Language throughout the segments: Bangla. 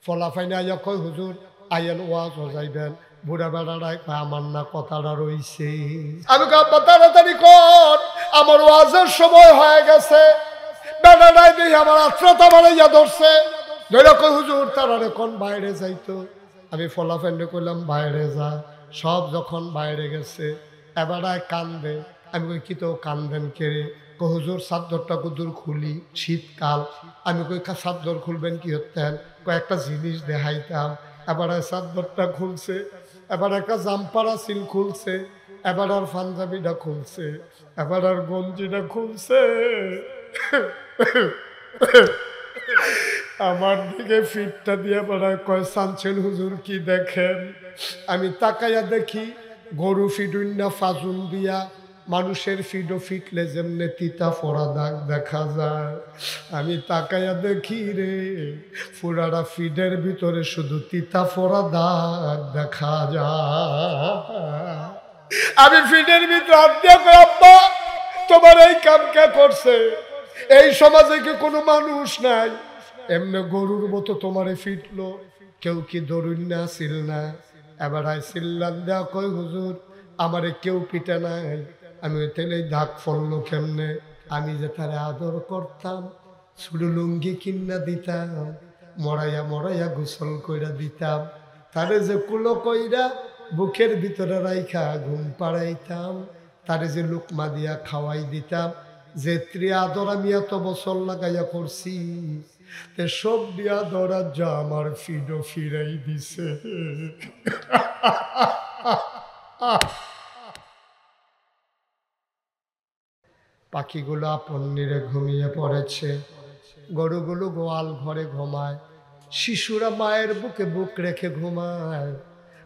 ফলাফাইনে আইয়া কয় হুজুর আইয়েন ওয়াজ যাইবেন। বুড়া বেড়ারাই কয় আমার না কথাটা রইছে। আমি কই আব্বা তাড়াতাড়ি কর, আমার ওয়াজের সময় হয়ে গেছে। বেড়ারাই দেখি আমার আত্রাতা বাড়াইয়া ধরছে, ধরে কই হুজুর তারারে কোন বাইরে যাইতো। আমি ফলাফাইনে কইলাম বাইরে যা। সব যখন বাইরে গেছে এবারায় কান্দে। আমি কই কি তো কান্দেন কেড়ে? হুজুর চাদরটা কুদুর খুলি, শীতকাল। আমি কই চাদর খুলবেন কি হতেন? কয়েকটা জিনিস দেখাইতাম। এবার চাদরটা খুলছে, এবার একটা জাম্পারা সিল খুলছে, এবার আর পাঞ্জাবিটা খুলছে, এবার আর গঞ্জিটা খুলছে। আমার দিকে ফিটটা দিয়ে বলা কয় সানছেন হুজুর কি দেখেন? আমি তাকাইয়া দেখি গরু ফিডুন্না ফাজুন দিয়া মানুষের ফিডো ফিটলে যেমনে তিতা ফোড়া দাগ দেখা যায়। আমি তাকাইয়া দেখি রে ফুরারা ফিডের ভিতরে শুধু তিতা ফোড়া দাগ দেখা যায়। আমি ফিডের ভিতরে হাত দিয়া কই আব্বা তোমার এই কাম কে করছে? এই সমাজে কি কোনো মানুষ নাই? এমনি গরুর মতো তোমারে ফিটলো, কেউ কি দরুন না ছিল না? এবার আইসিল্লাম দেয়া কই হুজুর আমারে কেউ পিটে নাই। আমি ওই তেলেই দাগ ফললো কেমনে? আমি যে তারে আদর করতাম, শুধু লুঙ্গি কিন্না দিতাম, মরাইয়া মরাইয়া গোসল কইরা দিতাম, তারে যে কুলো কইরা বুকের ভিতরে রাইখা ঘুম পাড়াইতাম, তারে যে লুকমা দিয়া খাওয়াই দিতাম, যে ত্রিয়া আদর আমি এত বছর লাগাইয়া করছি, তে সব দিয়া ধরা যা আমার ফিডো ফিরাই দিছে। পাখিগুলো আপন নিরে ঘুমিয়ে পড়েছে, গরুগুলো গোয়াল ঘরে ঘুমায়, শিশুরা মায়ের বুকে বুক রেখে ঘুমায়,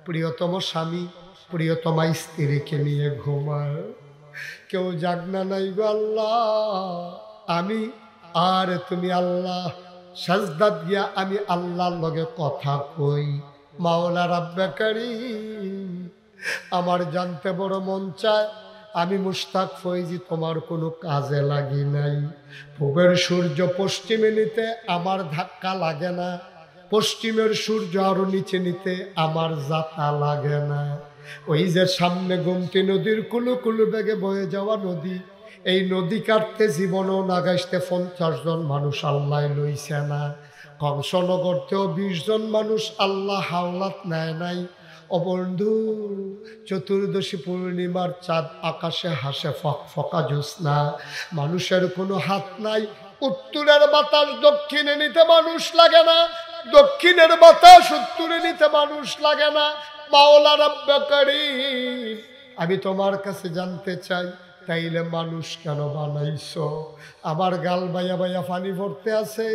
প্রিয়তম স্বামী প্রিয়তমা স্ত্রীকে নিয়ে ঘুমায়। কেউ জাগনা নাই গো আল্লাহ, আমি আর তুমি আল্লাহ। সাজদাত গিয়া আমি আল্লাহর লগে কথা কই, মাওলা রাব্বে কারীম আমার জানতে বড় মন চায় আমি মুশতাক ফৈজি তোমার কোনো কাজে লাগি নাই। পূবের সূর্য পশ্চিমে নিতে আমার ধাক্কা লাগে না, পশ্চিমের সূর্য আরো নিচে নিতে আমার যাতা লাগে না। ওই যে সামনে গোমতী নদীর কুলু কুলু বেগে বয়ে যাওয়া নদী, এই নদী কাটতে জীবনও নাগাইতে 50 জন মানুষ আল্লাহ লইছে না। কংসনগরতেও 20 জন মানুষ আল্লাহ হাওলাত নেয় নাই। ও বন্ধু, চতুর্দশী পূর্ণিমার চাঁদ আকাশে হাসে ফকা জ্যোৎস্না, মানুষের কোনো হাত নাই। উত্তরের বাতাস দক্ষিণে নিতে মানুষ লাগে না, দক্ষিণের বাতাস উত্তরে নিতে মানুষ লাগে না। মাওলা রাব্বে কারীম আমি তোমার কাছে জানতে চাই, তাইলে মানুষ কেন বানাইছো? আমার গাল বাইয়া বাইয়া পানি ভরতে আছে,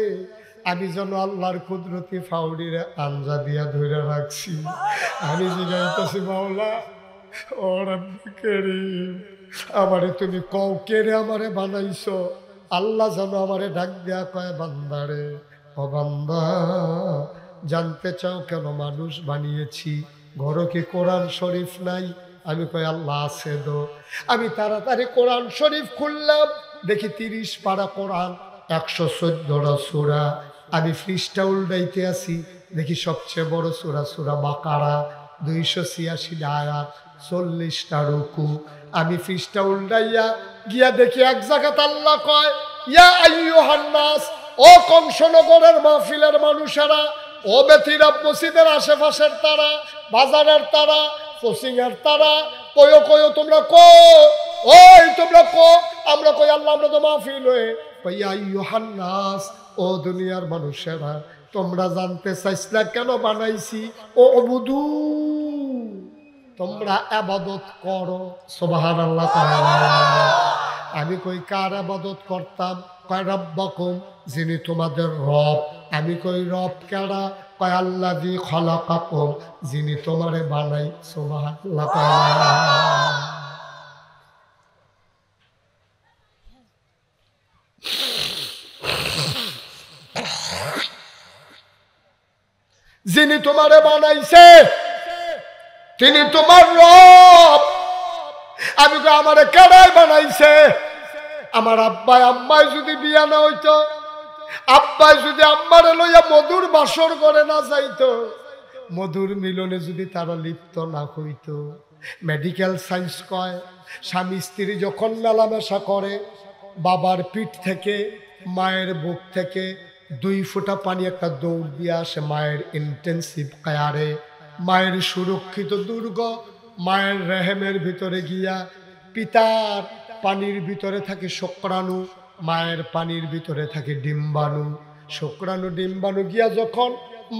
আমি যেন আল্লাহর কুদরতি ফাউড়িরে আঞ্জা দিয়া ধরে রাখছি। আমি জিগাইতেছি মাওলা ও রাব্বে কারীম আমারে তুমি কও কে রে আমারে বানাইছো? আল্লাহ যেন আমারে ডাক দেয়া কয় বান্দারে, ও বান্দা জানতে চাও কেন মানুষ বানিয়েছি? ঘরে কি কোরআন শরীফ নাই? আমি কই আল্লাহ আছে দো। আমি তাড়াতাড়ি কোরআন শরীফ খুললাম, দেখি 30 পারা কোরআন, 114টা সূরা। আমি পৃষ্ঠা উল্টাইতে আছি, দেখি সবচেয়ে বড় সূরা সূরা বাকারা, 286 আয়াত, 40টা রুকু। আমি পৃষ্ঠা উল্টাইয়া গিয়া দেখি এক জায়গাতে আল্লাহ কয়, ইয়া আইয়ুহান নাস, ও কংসনগরের মাহফিলের মানুষেরা, ও বেতিরা মসজিদের আশেপাশের তারা, বাজারের তারা, কোচিংয়ের তারা, কয়ো কয়ো তোমরা কো, ওই তোমরা কো। আমরা কই আল্লাহ আমরা তো মাহফিল হয়ে কই আইয়ুহান নাস, ও দুনিয়ার মানুষেরা তোমরা জানতে চাইছিলা কেন বানাইছি? ও অবুদু তোমরা ইবাদত করো। সুবহানাল্লাহ। আমি কই কার ইবাদত করতাম? কয় রব্বাকুম, যিনি তোমাদের রব। আমি কই রব কেডা? কয় আল্লাযী খলাকাকুম, যিনি তোমারে বানাই। সুবহানাল্লাহ। যিনি তোমারে বানাইছে তিনি তোমার রব। আমি কই আমারে কেডাই বানাইছে? আমার আব্বাই আম্মাই যদি বিয়া না হইতো আব্বাই যদি আম্মারে লইয়া মধুর বাসর করে না যাইতো, মধুর মিলনে যদি তারা লিপ্ত না হইতো। মেডিকেল সায়েন্স কয় স্বামী স্ত্রী যখন মেলামেশা করে, বাবার পিঠ থেকে মায়ের বুক থেকে 2 ফোঁটা পানি একটা দৌড় দিয়ে আসে মায়ের ইন্টেন্সিভ কেয়ারে। মায়ের সুরক্ষিত দুর্গ, মায়ের রেহেমের ভিতরে গিয়া পিতার পানির ভিতরে থাকে শুক্রাণু, মায়ের পানির ভিতরে থাকে ডিম্বাণু। শুক্রাণু ডিম্বাণু গিয়া যখন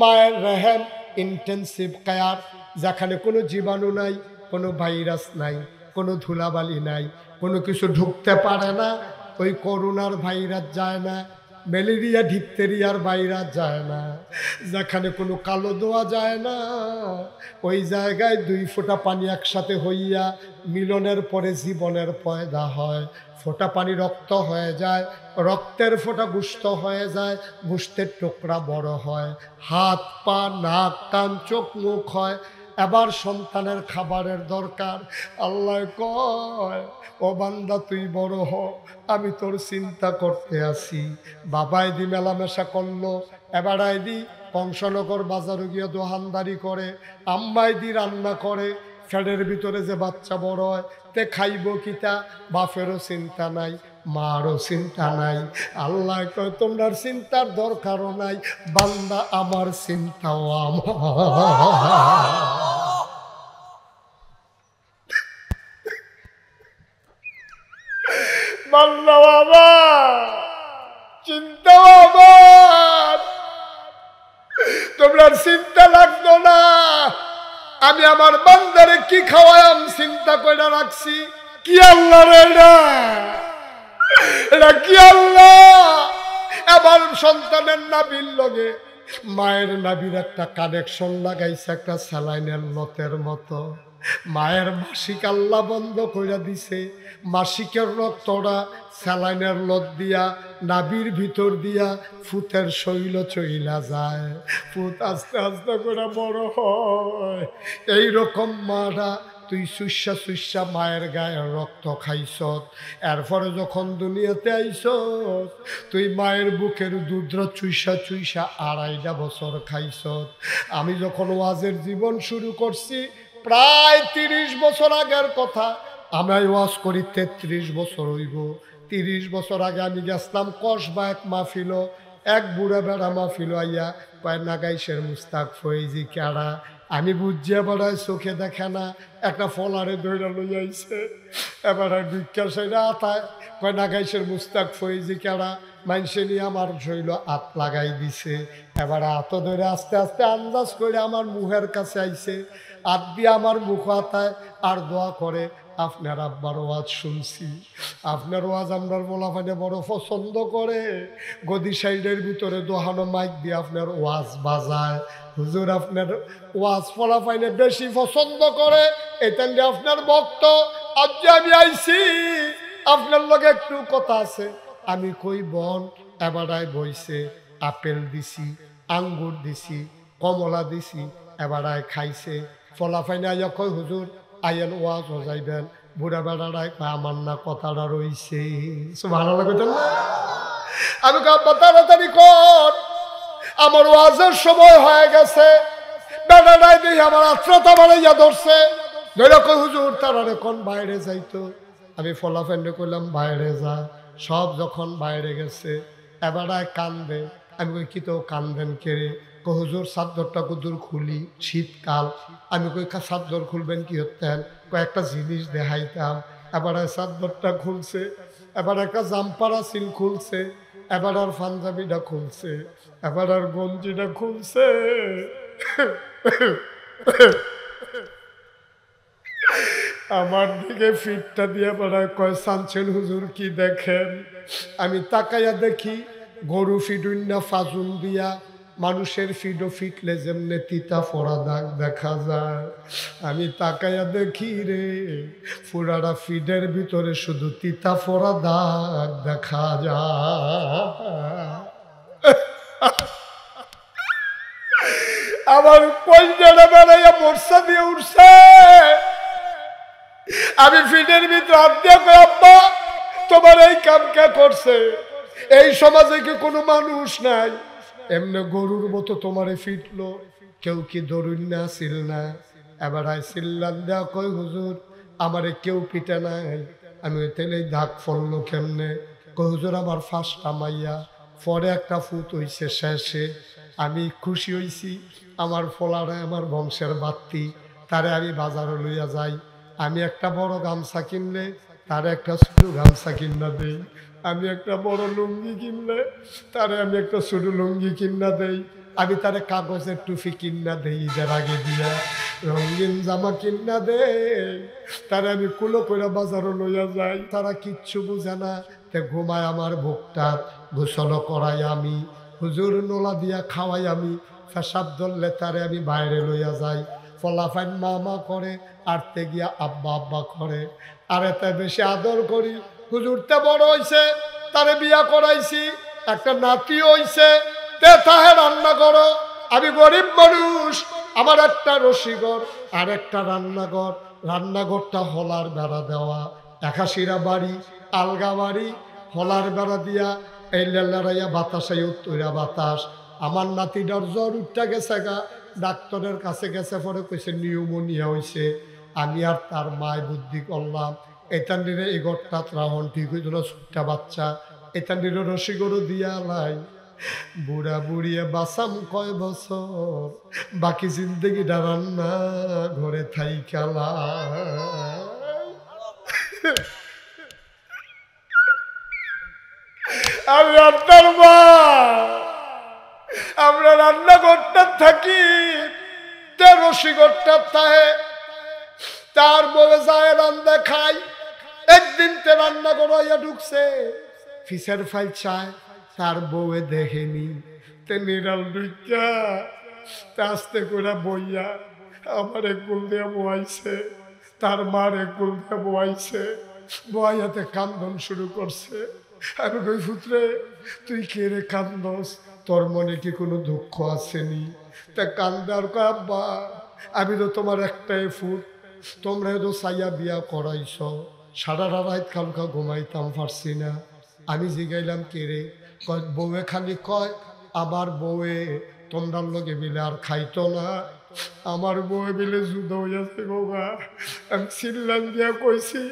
মায়ের রেহেম ইন্টেন্সিভ কেয়ার, যেখানে কোনো জীবাণু নাই, কোনো ভাইরাস নাই, কোনো ধুলাবালি নাই, কোনো কিছু ঢুকতে পারে না, ওই করোনার ভাইরাস যায় না, ম্যালেরিয়া ডিপথেরিয়ার ভাইরাস যায় না, যেখানে কোনো কালো দোয়া যায় না, ওই জায়গায় 2 ফোঁটা পানি একসাথে হইয়া মিলনের পরে জীবনের পয়দা হয়। ফোঁটা পানি রক্ত হয়ে যায়, রক্তের ফোঁটা গোশত হয়ে যায়, গোশতের টুকরা বড় হয়, হাত পা নাক কান চোখ মুখ হয়। এবার সন্তানের খাবারের দরকার। আল্লাহ কয়, ও বান্দা তুই বড় হ, আমি তোর চিন্তা করতে আসি। বাবাই দি মেলামেশা করলো, এবার আইদি কংসনগর বাজারে গিয়ে দোহানদারি করে, আম্মাই দি রান্না করে, ফ্যানের ভিতরে যে বাচ্চা বড় হয় তে খাইব কিতা, বাপেরও চিন্তা নাই, মারও চিন্তা নাই। আল্লাহ কয় তোমার চিন্তার দরকারও নাই, বান্দা আমার চিন্তাও আমার। বান্দা আমার, চিন্তাও আমার, তোমরা চিন্তা লাগতো না। আমি আমার বান্দারে কি খাওয়াম চিন্তা করে রাখছি। কি আল্লাহ রে এটা কি আল্লাহ? আমার সন্তানের নাভির লগে মায়ের নাভির একটা কানেকশন লাগাইছে, একটা স্যালাইনের লতের মতো। মায়ের মাসিক আল্লাহ বন্ধ করে দিছে, মাসিকের রক্তটা স্যালাইনের লত দিয়া নাভির ভিতর দিয়া ফুতের শৈল চইলা যায়, ফুত আস্তে আস্তে করে বড় হয়। এইরকম মারা তুই সুস্যা সুস্যা মায়ের গায়ে রক্ত খাইছত, এরপরে যখন দুনিয়াতে আইছত তুই মায়ের বুকের দুধ চুইসা চুইসা 2.5 বছর খাইছত। আমি যখন ওয়াজের জীবন শুরু করছি প্রায় 30 বছর আগের কথা, আমি ওয়াজ করি 33 বছর হইব। 30 বছর আগে আমি গেছিলাম কসবা এক মাহফিল, এক বুড়া বেড়া মাহফিল আইয়া কয় নাগাইশের মুস্তাক ফয়েজি কেড়া। আমি বুঝিয়া বেড়ায় চোখে দেখে না, একটা ফলারে দইরা লই আইছে, এবার ভিক্ষা সেটা আতায় কয় নাগাইশের মুস্তাক ফয়েজি কেড়া। মানুষে নিয়ে আমার শৈল হাত লাগাই দিছে, এবার হাত ধরে আস্তে আস্তে আন্দাজ করে আমার মুখের কাছে আইছে, হাত দিয়ে আমার মুখ হাতায় আর দোয়া করে, আপনার আব্বার ওয়াজ শুনছি, আপনার ওয়াজ আমরা বলাফানে বড় পছন্দ করে, গদি সাইডের ভিতরে দোহানো মাইক দিয়ে আপনার ওয়াজ বাজায়, হুজুর আপনার ওয়াজ ফলাফাইনে বেশি পছন্দ করে, এটা আপনার ভক্ত, আজ আমি আইছি আপনার লগে একটু কথা আছে। আমি কই বন, এবারায় বইছে, আপেল দিছি, আঙ্গুর দিছি, কমলা দিছি, এবারায় খাইছে। ফলাফাইনে আইয়া কই হুজুর আইয়েন ওয়াজ হজাইবেন। বুড়া বেড়ারায় কয় আমার না কথাটা রইছে। ভালো লাগে না? আমি কাব্বা তাড়াতাড়ি কর, আমার ওয়াজের সময় হয়ে গেছে। বেড়ারায় দিয়ে আমার আত্মতা বাড়াইয়া ধরছে, ধরে কই হুজুর তারারে কোন বাইরে যাইতো। আমি ফলাফাইনে কইলাম বাইরে যা। সব যখন বাইরে গেছে এবারায় কান্দে। আমি কই কি তো কান্দেন কেড়ে? হুজুর চাদরটা কুদুর খুলি, শীতকাল। আমি কই চাদর খুলবেন কি হতেন? কয়েকটা জিনিস দেখাইতাম। এবার চাদরটা খুলছে, এবার একটা জাম্পারা সিল খুলছে, এবার আর পাঞ্জাবিটা খুলছে, এবার আর গঞ্জিটা খুলছে। আমার দিকে ফিটটা দিয়ে বেড়ায় কয় সানছেন হুজুর কি দেখেন? আমি তাকাইয়া দেখি গরু ফিডুন্না ফাজুল দিয়া, মানুষের ফিডো ফিটলে যেমনে তিতা ফোড়া দাগ দেখা যায়। আমি তাকাইয়া দেখি রে ফুরারা ফিডের ভিতরে শুধু তিতা ফোড়া দাগ দেখা যায়। আমার কইজাটা বেড়াইয়া বর্ষা দিয়ে উঠছে। আমি ফিডের ভিতরে হাত দিয়ে কই আব্বা তোমার এই কাম কে করছে? এই সমাজে কি কোনো মানুষ নাই এমনি গরুর মতো তোমারে ফিটলো? কেউ কি দরুন না ছিল না? এবার আইসিল্লাম দেয়া কই হুজুর আমারে কেউ পিটে নাই, আমি তেলেই দাগ ফললো কেমনে? কই হুজুর আমার ফার্স্টটা মাইয়া, পরে একটা ফুট হইছে শেষে, আমি খুশি হইছি আমার ফলারে আমার বংশের বাত্তি, তারে আমি বাজারে লইয়া যাই, আমি একটা বড় গামছা কিনলে তারে একটা ছোট গামছা কিনা দেই, আমি একটা বড় লুঙ্গি কিনলে তারে আমি একটা ছোট লুঙ্গি কিনা দেই, আমি তারে কাগজের টুপি কিনা দেই ঈদের আগে দিয়া, রঙিন জামা কিনা দেই, তারে আমি কুলো করে বাজারে লইয়া যাই। তারা কিচ্ছু বুঝে না, তে ঘুমায় আমার বুকটা, গোসল করাই আমি, হুজুর নোলা দিয়া খাওয়াই আমি, পেশাব ধরলে তারে আমি বাইরে লইয়া যাই, ফলাফাইন মা করে, আরতে গিয়া আব্বা আব্বা করে, আর এতে বেশি আদর করি। হুজুরতে বড় হইছে, তারে বিয়া করাইছি, একটা নাতি হইছে, তে তাহে রান্না করো। আমি গরিব মানুষ, আমার একটা রসিঘর আর একটা রান্নাঘর, রান্নাঘরটা হলার বেড়া দেওয়া, একাশিরা বাড়ি, আলগা বাড়ি, হলার বেড়া দিয়া এই লেলারাইয়া বাতাস, এই উত্তরা বাতাস। আমার নাতিটার জ্বর উঠটা গেছে গা, ডাক্তারের কাছে গেছে, পরে কইছে নিউমোনিয়া হইছে। আমি আর তার মায় বুদ্ধি করলাম, এতান্ডিরে এই ঘরটা ত্রাহন ঠিক হইল, ছোট্টা বাচ্চা, এতান্ডিরে রসিগরও দিয়া লাই, বুড়া বুড়িয়ে বাসাম কয় বছর, বাকি জিন্দগিটা রান্না ঘরে থাই খেলা। আমি আপনার মা, আমরা রান্নাঘরটা থাকি, রসিঘরটা থাকে, তার বউয়ে যায় রান্না খাই। একদিন তে রান্না করাইয়া ঢুকছে, ফিসের ফাইল চায়, তার বউয়ে দেখেনি, তে নিরাল ঢুকা আস্তে করে বইয়া আমার এক গুল দিয়ে বয়াইছে, তার মার এক গুল দিয়ে বয়াইছে, বয়াতে কান্দন শুরু করছে। আমি কই পুত্রে তুই কে রে কান্দস, তোর মনে কি কোনো দুঃখ আসেনি? তা কান্দার কয় আব্বা আমি তো তোমার একটাই ফুট, তোমরা তো সাইয়া বিয়া করাইছ, সারা রাত কালকা ঘুমাইতাম পারছি না। আমি জিগাইলাম কে রে? কয় বউয়ে খালি কয় আমার বউয়ে তোমরার লগে মিলে আর খাইতো না, আমার বউয়ে মিলে যুদ্ধ হইয়াছে গোগা। আমি চিল্লান দিয়া কইছি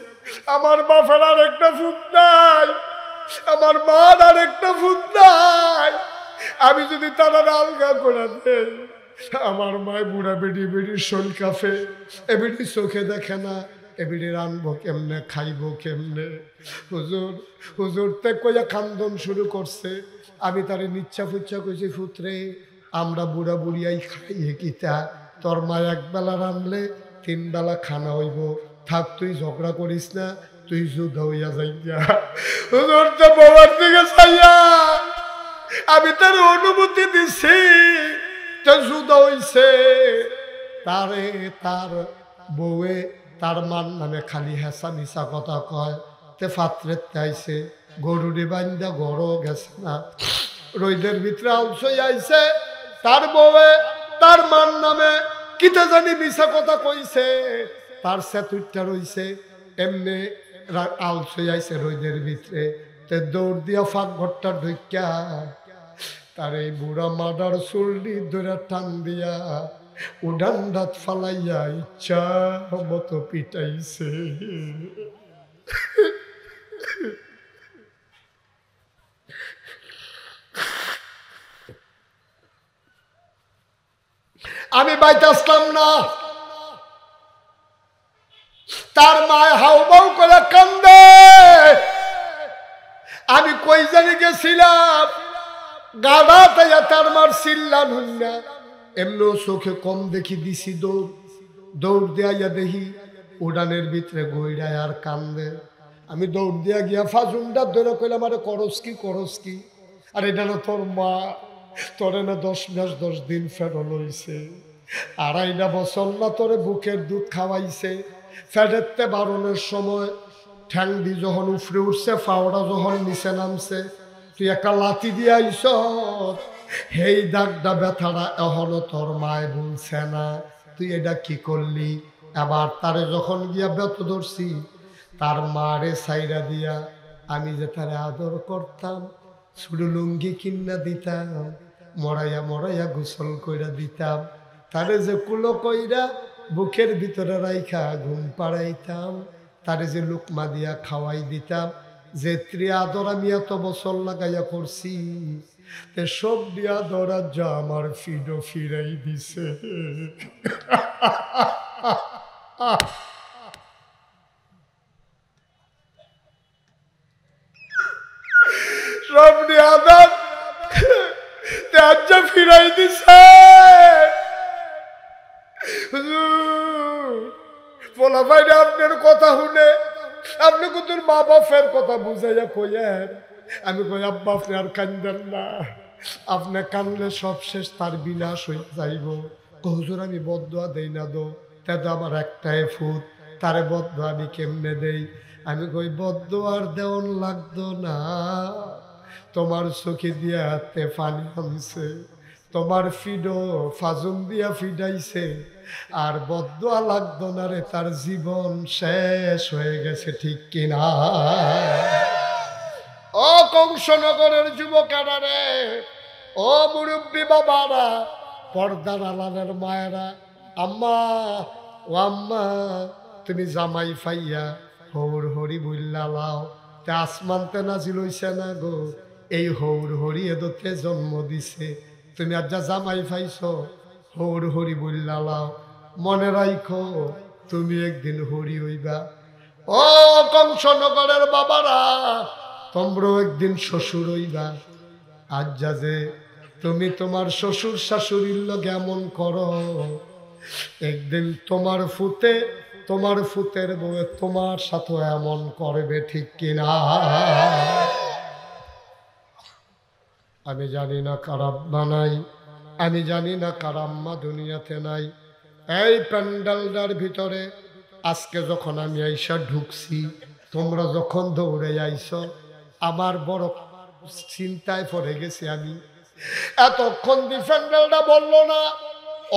আমার বাপের আর একটা ফুট নাই, আমার মার আর একটা ফুট নাই, আমি যদি তারা আলগা করে দেই, আমার মায় বুড়া বেডি বেডির শোল কাফে, এ বেডি চোখে দেখে না, এ বেডি রানবো কেমনে, খাইবো কেমনে? হুজুর হুজুর তে কইয়া কান্দন শুরু করছে। আমি তারে নিচ্ছা ফুচ্ছা কইছি পুত্রে আমরা বুড়া বুড়িয়াই খাইয়ে কিতা, তোর মা একবেলা রানলে 3 বেলা খানা হইব, থাক তুই ঝগড়া করিস না, তুই যুদ্ধ হইয়া যাইয়া। হুজুর তো বাবার দিকে চাইয়া আমি তার অনুমতি দিছি, যুদ্ধ হইছে। তারে তার বউয়ে তার মান নামে খালি হেসা মিশা কথা কয়, তে ফাত্রের আইছে, গরুরি বান্ধা গড়ও গেছে না, রইদের ভিতরে আলসই আইছে, তার বউয়ে তার মান নামে কিতা জানি মিশা কথা কইছে, তার সেতুরটা রইছে, এমনি আলসই আইছে রইদের ভিতরে, তে দৌড় দিয়া ফাঁক ঘরটা ঢুকিয়া তার এই বুড়া মাদার চুলটি ধরে টান দিয়া উড়ান দাঁত ফালাইয়া ইচ্ছা মতো পিটাইছে। আমি বাইতে আসলাম না, তার মায় হাউ বাউ করে কান্দে। আমি কই জানি গেছিলাম, গাড়া তাইয়া তার মার চিল্লান হইনা, এমনিও চোখে কম দেখি দিছি দৌড়, দৌড় দিয়া দেখি উড়ানের ভিতরে গইড়ায় আর কান্দে। আমি দৌড় দিয়া গিয়া ফাজুনটা ধরে কইলাম আরে করস কি? আর এটা না তোর মা, তোরে না 10 মাস 10 দিন ফেরল হইছে, 2.5 বছর না তোরে বুকের দুধ খাওয়াইছে, ফেডেরতে বারণের সময় ঠ্যাংডি যখন উফরে উঠছে, ফাওড়া যখন নিচে নামছে, তুই একটা লাথি দিয়ে আইস, হেই দাগটা ব্যথাটা এখনো তোর মায় বলছে না, তুই এটা কি করলি? আবার তারে যখন গিয়া ব্যথ ধরছি, তার মারে সাইরা দিয়া আমি যে তারে আদর করতাম, ছোট লুঙ্গি কিনা দিতাম, মরাইয়া মরাইয়া গোসল কইরা দিতাম, তারে যে কুলো কইরা বুকের ভিতরে রাইখা ঘুম পাড়াইতাম, তারে যে লুকমা দিয়া খাওয়াই দিতাম, যে ত্রি আদর আমি এত বছর লাগাইয়া করছি, সব দিয়া দরা যা আমার ফিডো ফিরাই দিছে। সব দিয়া দর ত্যায্য ফিরাই দিছে। পোলা ভাইরা আপনার কথা শুনে আপনি কিন্তু মা বাপের কথা বুঝাইয়া কইয়েন। আমি কই আব্বা আপনি আর কান্দেন না, আপনি কানলে সব শেষ, তার বিনাশ হয়ে যাইব। হুজুর আমি বদদোয়া দেই না দো, তেতো আমার একটাই ফুট, তারে বদদোয়া আমি কেমনে দেই? আমি কই বদদোয়ার দেওয়ান লাগতো না, তোমার চোখে দিয়া হাতে পানি আনছে, তোমার ফিডো ফাজুম দিয়া ফিডাইছে, আর বদদোয়া লাগতো না রে, তার জীবন শেষ হয়ে গেছে। ঠিক কিনা? ও কংসনগরের যুবকেরা রে, ও মুরব্বী বাবারা, পর্দার আলানের মায়েরা, আম্মা ও আম্মা, তুমি জামাই ফাইয়া হৌর হরি বইল্লা লাও, তে আসমানতে নাজিল হইছে না গো, এই হৌর হরি এদতে জন্ম দিছে, তুমি আজ যা জামাই ফাইছ হৌর হরি বইল্লা লাও, মনে রাইখো তুমি একদিন হরি হইবা। ও কংসনগরের বাবারা, তোমরাও একদিন শ্বশুর হইবা। আজ যা যে তুমি তোমার শ্বশুর শাশুড়ির লগে এমন করো, একদিন তোমার ফুতের বউ তোমার সাথে এমন করবে। ঠিক কিনা? আমি জানি না কার আব্বা নাই, আমি জানি না কার আম্মা দুনিয়াতে নাই। এই প্যান্ডেলটার ভিতরে আজকে যখন আমি আইসা ঢুকছি, তোমরা যখন দৌড়ে আইস, আমার বড় চিন্তায় পড়ে গেছি। আমি এতক্ষণ দি প্যান্ডেলটা বললো না,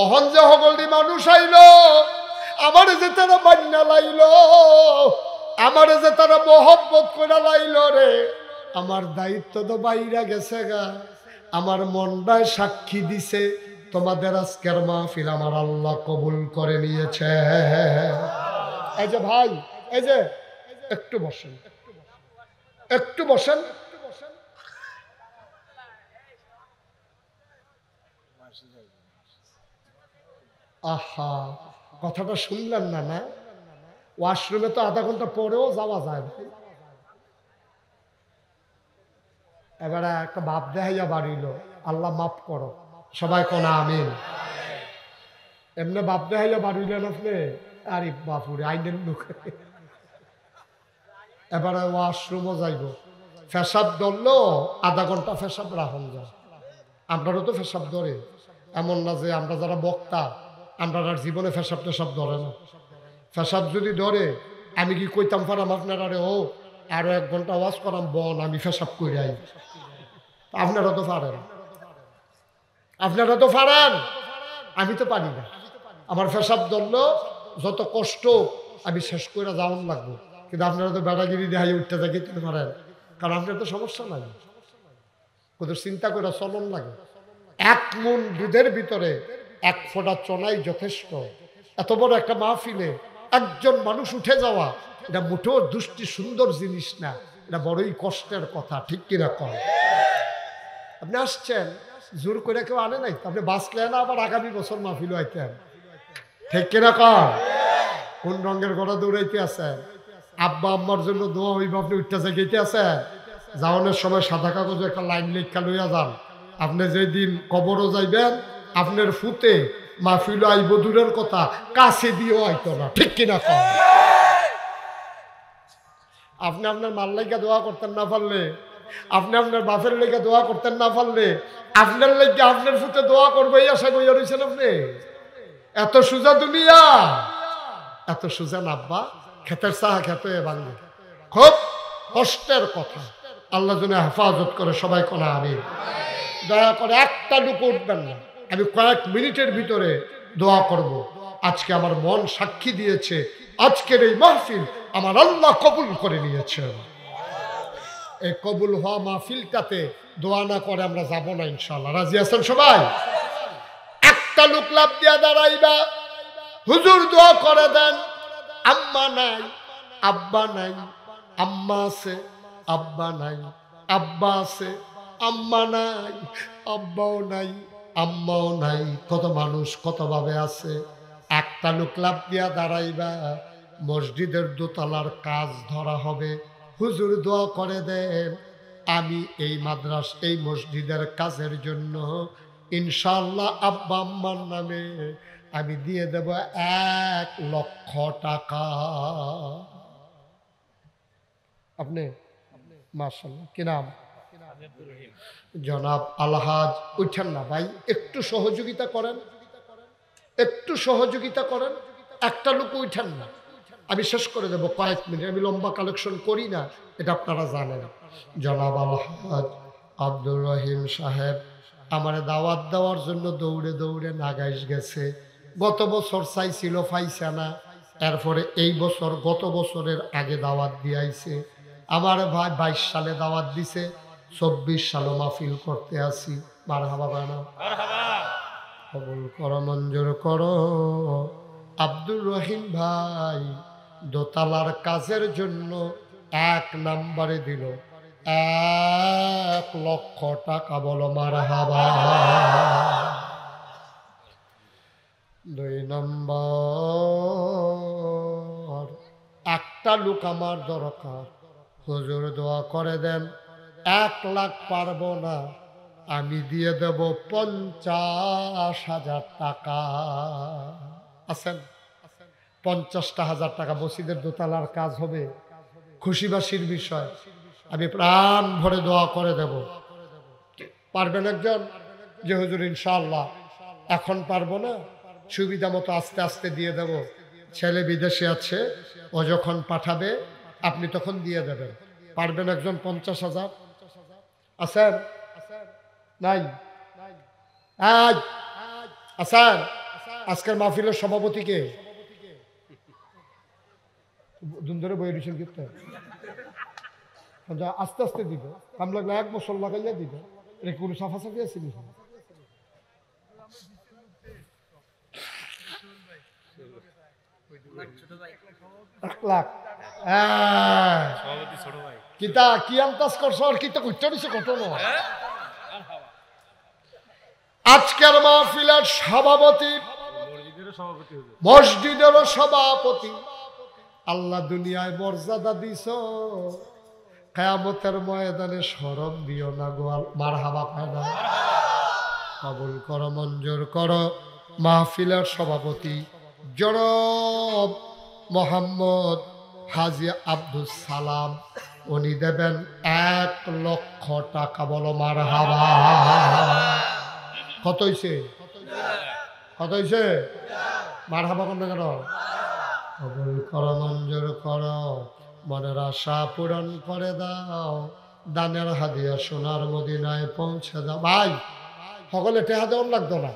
অহন যে হগলদি মানুষ আইলো, আমারে যে তারা বান্না লাইলো, আমারে যে তারা মহব্বত করে লাইলো রে, আমার দায়িত্ব তো বাইরা গেছে গা, আমার মনটায় সাক্ষী দিছে তোমাদের আজকের মাহফিল আমার আল্লাহ কবুল করে নিয়েছে। এই যে ভাই, এই যে একটু বসেন, একটু বসেন। আহা, কথাটা শুনলেন না? না, ওয়াশরুমে তো আধা ঘন্টা পরেও যাওয়া যায়। এবারে একটা বাপ দেখাইয়া বাড়িল, আল্লাহ মাফ করো, সবাই কোন আমিন। এমনি বাপ দেখাইয়া বাড়িলেন আপনি, আরে বাপুরে আইনের লোক। এবারে ওয়াশরুমও যাইব, ফেসাব ধরলো আধা ঘন্টা ফেসাব রাখুন যায়। আপনারও তো ফেসাব ধরে, এমন না যে আমরা যারা বক্তা আমরা আর জীবনে ফেসাব টেসাব ধরে না। ফেসাব যদি ধরে আমি কি কইতাম পারাম আপনার, আরে ও আরো 1 ঘন্টা ওয়াজ করাম বন, আমি ফেসাব করে আই। আপনারা তো পারেন, আপনারা তো পারেন, আমি তো পারি না। আমার ফেসাব ধরলো যত কষ্ট আমি শেষ করে যাওয়ান লাগবো, কিন্তু আপনারা তো বেড়াগিরি দেখাই উঠতে থাকি পারেন, কারণ আপনার তো সমস্যা নাই, কোথাও চিন্তা করে চলন লাগে। 1 মণ দুধের ভিতরে 1 ফোঁটা চনাই যথেষ্ট। এত বড় একটা মাহফিলে একজন মানুষ উঠে যাওয়া, এটা মোটেও দুষ্টি সুন্দর জিনিস না, এটা বড়ই কষ্টের কথা। ঠিক কিনা কর? আপনি আসছেন, জোর করে কেউ আনে নাই, আপনি বাঁচলেন না, আবার আগামী বছর মাহফিল আইতেন। ঠিক কিনা কর? কোন রঙের গড়া দৌড়াইতে আছেন? আব্বা আম্মার জন্য দোয়া হইব, আপনি উঠতে জায়গাইতে আছেন। যাওয়ানোর সময় সাদা কাগজে একটা লাইন লেখা লইয়া যান। আপনি যেদিন কবরও যাইবেন, আপনার ফুতে মাহফিল আইব দূরের কথা, কাছে দিয়েও আইতো না। ঠিক কিনা কর? আপনি আপনার মাল লেগে দোয়া করতেন না পারলে, আপনি আপনার বাপের লেগে দোয়া করতেন না পারলে, আপনার লেগে আপনার ফুতে দোয়া করবে এই আশা কইয়া রয়েছেন আপনি। এত সুজা দুনিয়া, এত সুজা না আব্বা, খেতের চাহা খেতে ভাঙবে, খুব কষ্টের কথা। আল্লাহ যেন হেফাজত করে, সবাই কোনা আমি। দয়া করে একটা লুকো উঠবেন না, আমি কয়েক মিনিটের ভিতরে দোয়া করব। আজকে আমার মন সাক্ষী দিয়েছে, আজকের এই মাহফিল আমার আল্লাহ কবুল করে নিয়েছেন। এই কবুল হওয়া মাহফিলটাতে দোয়া না করে আমরা যাব না ইনশাআল্লাহ। রাজি আছেন সবাই? একটা লোক লাভ দিয়া দাঁড়াইবা, হুজুর দোয়া করে দেন। আম্মা নাই, আব্বা নাই, আম্মা আছে, আব্বা নাই, আব্বা আছে, আম্মা নাই, আব্বাও নাই, আম্মাও নাই। কত মানুষ কতভাবে আছে। একটা লোক লাভ দিয়া দাঁড়াইবা, মসজিদের দোতলার কাজ ধরা হবে। হুজুর দোয়া করে দেন, আমি এই এই মসজিদের কাজের জন্য ইনশাআল্লাহ আব্বা আম্মার নামে আমি দিয়ে দেব 1,00,000 টাকা। আপনি মাশাআল্লাহ, কি নাম? জনাব আলহাজ। উঠেন না ভাই, একটু সহযোগিতা করেন, একটু সহযোগিতা করেন। একটা লোক উঠেন না, আমি শেষ করে দেবো কয়েক মিনিট। আমি লম্বা কালেকশন করি না, এটা আপনারা জানেন। জনাব আলহাজ আব্দুর রহিম সাহেব আমার দাওয়াত দেওয়ার জন্য দৌড়ে দৌড়ে নাগাইশ গেছে। গত বছর চাইছিল, পাইছে না। এরপরে এই বছর গত বছরের আগে দাওয়াত দিয়াইছে। আমার ভাই 22 সালে দাওয়াত দিছে, 24 সালে মাহফিল করতে আসি। মারহাবা বানা, কবুল করো, মঞ্জুর করো। আব্দুর রহিম ভাই দোতলার কাজের জন্য 1 নম্বরে দিল 1,00,000 টাকা। বলো মারহাবা। 2 নম্বর, একটা লোক আমার দরকার, হুজুর দোয়া করে দেন। 1,00,000 পারবো না, আমি দিয়ে দেব 50,000 টাকা। আছেন? 50,000 টাকা মসজিদের দোতলার কাজ হবে, খুশিবাসীর বিষয়। আমি প্রাণ ভরে দোয়া করে দেব। পারবেন একজন? যে হুজুর ইনশাআল্লাহ এখন পারবো না, সুবিধা মতো আস্তে আস্তে দিয়ে দেব। ছেলে বিদেশে আছে, ও যখন পাঠাবে আপনি তখন দিয়ে দেবেন। পারবেন একজন? 50,000 আছেন? নাই? আছেন? আজকের মাহফিলের সভাপতি কে? দিন ধরে বই রিসেল করতে আস্তে আস্তে দিব, কাম লাগলে 1 বছর লাগাইয়া দিব। এটা কোনো সাফাসাফি আছে? 1,00,000 কিতা কি আন্দাজ করছো? আর কিতা করতে দিছে কত নয়। আজকের মাহফিলের সভাপতি, মসজিদেরও সভাপতি। আল্লাহ দুনিয়ায় মর্যাদা দিছ, কিয়ামতের ময়দানে শরম দিও না গো। মারহাবা পায় না। কবুল করো, মঞ্জুর করো। মাহফিলের সভাপতি জনাব মোহাম্মদ হাজী আব্দুল সালাম, উনি দেবেন 1,00,000 টাকা। বলো মারহাবা। কত হইছে? কত হইছে? মারহাবা কোন কেন? কবুল করো, মঞ্জুর করো। মনের আশা পূরণ করে দাও, দানের হাদিয়া সোনার মদিনায় পৌঁছে দাও। ভাই সকলে টেহা দেওয়ার লাগতো না,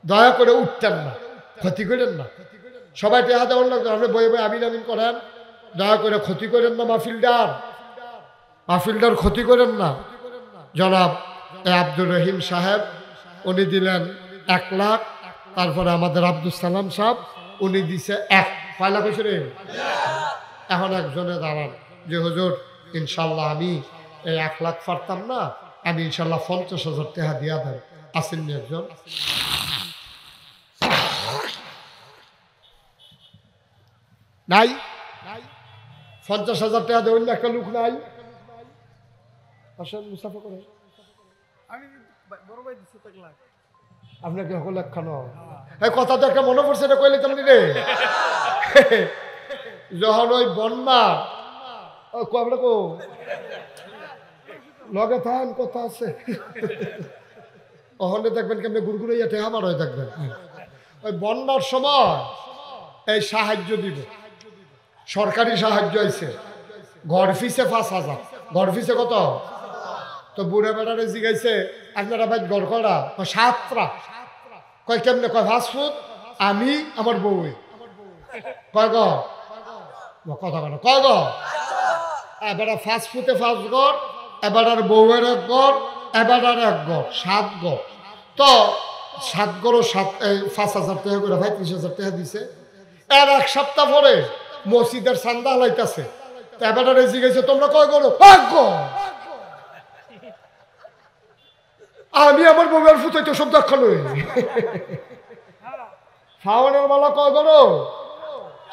দয়া করে উঠতেন না, ক্ষতি করেন না। সবাই টেহা দেওয়ার লাগতো, আপনি বই বই আমিন আমিন করেন। দয়া করে ক্ষতি করেন না মাহফিলদার, মাহফিলদার ক্ষতি করেন না। জনাব আব্দুর রহিম সাহেব উনি দিলেন 1,00,000। তারপরে আমাদের আব্দুল সালাম সাহেব উনি দিছে 1 পয়লা বছরে। এখন একজনে দাঁড়ান যে হুজুর ইনশাল্লাহ আমি এই 1,00,000 পারতাম না, আমি ইনশাল্লাহ 50,000 টাকা দিয়া দেন। আসেননি একজন? নাই? 50,000 টাকা দেবেন একটা লোক নাই? আসেন মুসাফা করে। আপনাকে হল একখানো কথা তো একটা মনে পড়ছে, এটা কইলে কেমনি রে? যখন ওই বন্যা লগে থাকেন কথা আছে, ওখানে দেখবেন কেমনি গুড়গুড়াইয়া টেহা বার হয়ে থাকবেন। ওই বন্যার সময় এই সাহায্য দিব, সরকারি সাহায্য হয়েছে। ঘর ফিসে 5,000। ঘর ফিসে কত? তো বুড়ে বেড়ারে জিগাইছে আপনারা ভাই ঘর করা? 7টা। কয় কেমনে? কয় 5 ফুট আমি আমার বউ। কয় গ কথা কথা কয় গ এবার 5 ফুটে 5 ঘর, এবার আর বউয়ের 1 ঘর, এবার আর 1 ঘর, 7 ঘর। তো 7 ঘরও 5,000 টাকা করে, 35,000 টাকা দিছে। এর 1 সপ্তাহ পরে মসজিদের চান্দা লাইতেছে। তো এবার আর জিজ্ঞেস, তোমরা কয় ঘর? 5 ঘর। আমি আমার বউয়ের ফুটাইতে সব দেখা লই। খাওয়ানোর বেলা কয় ঘর?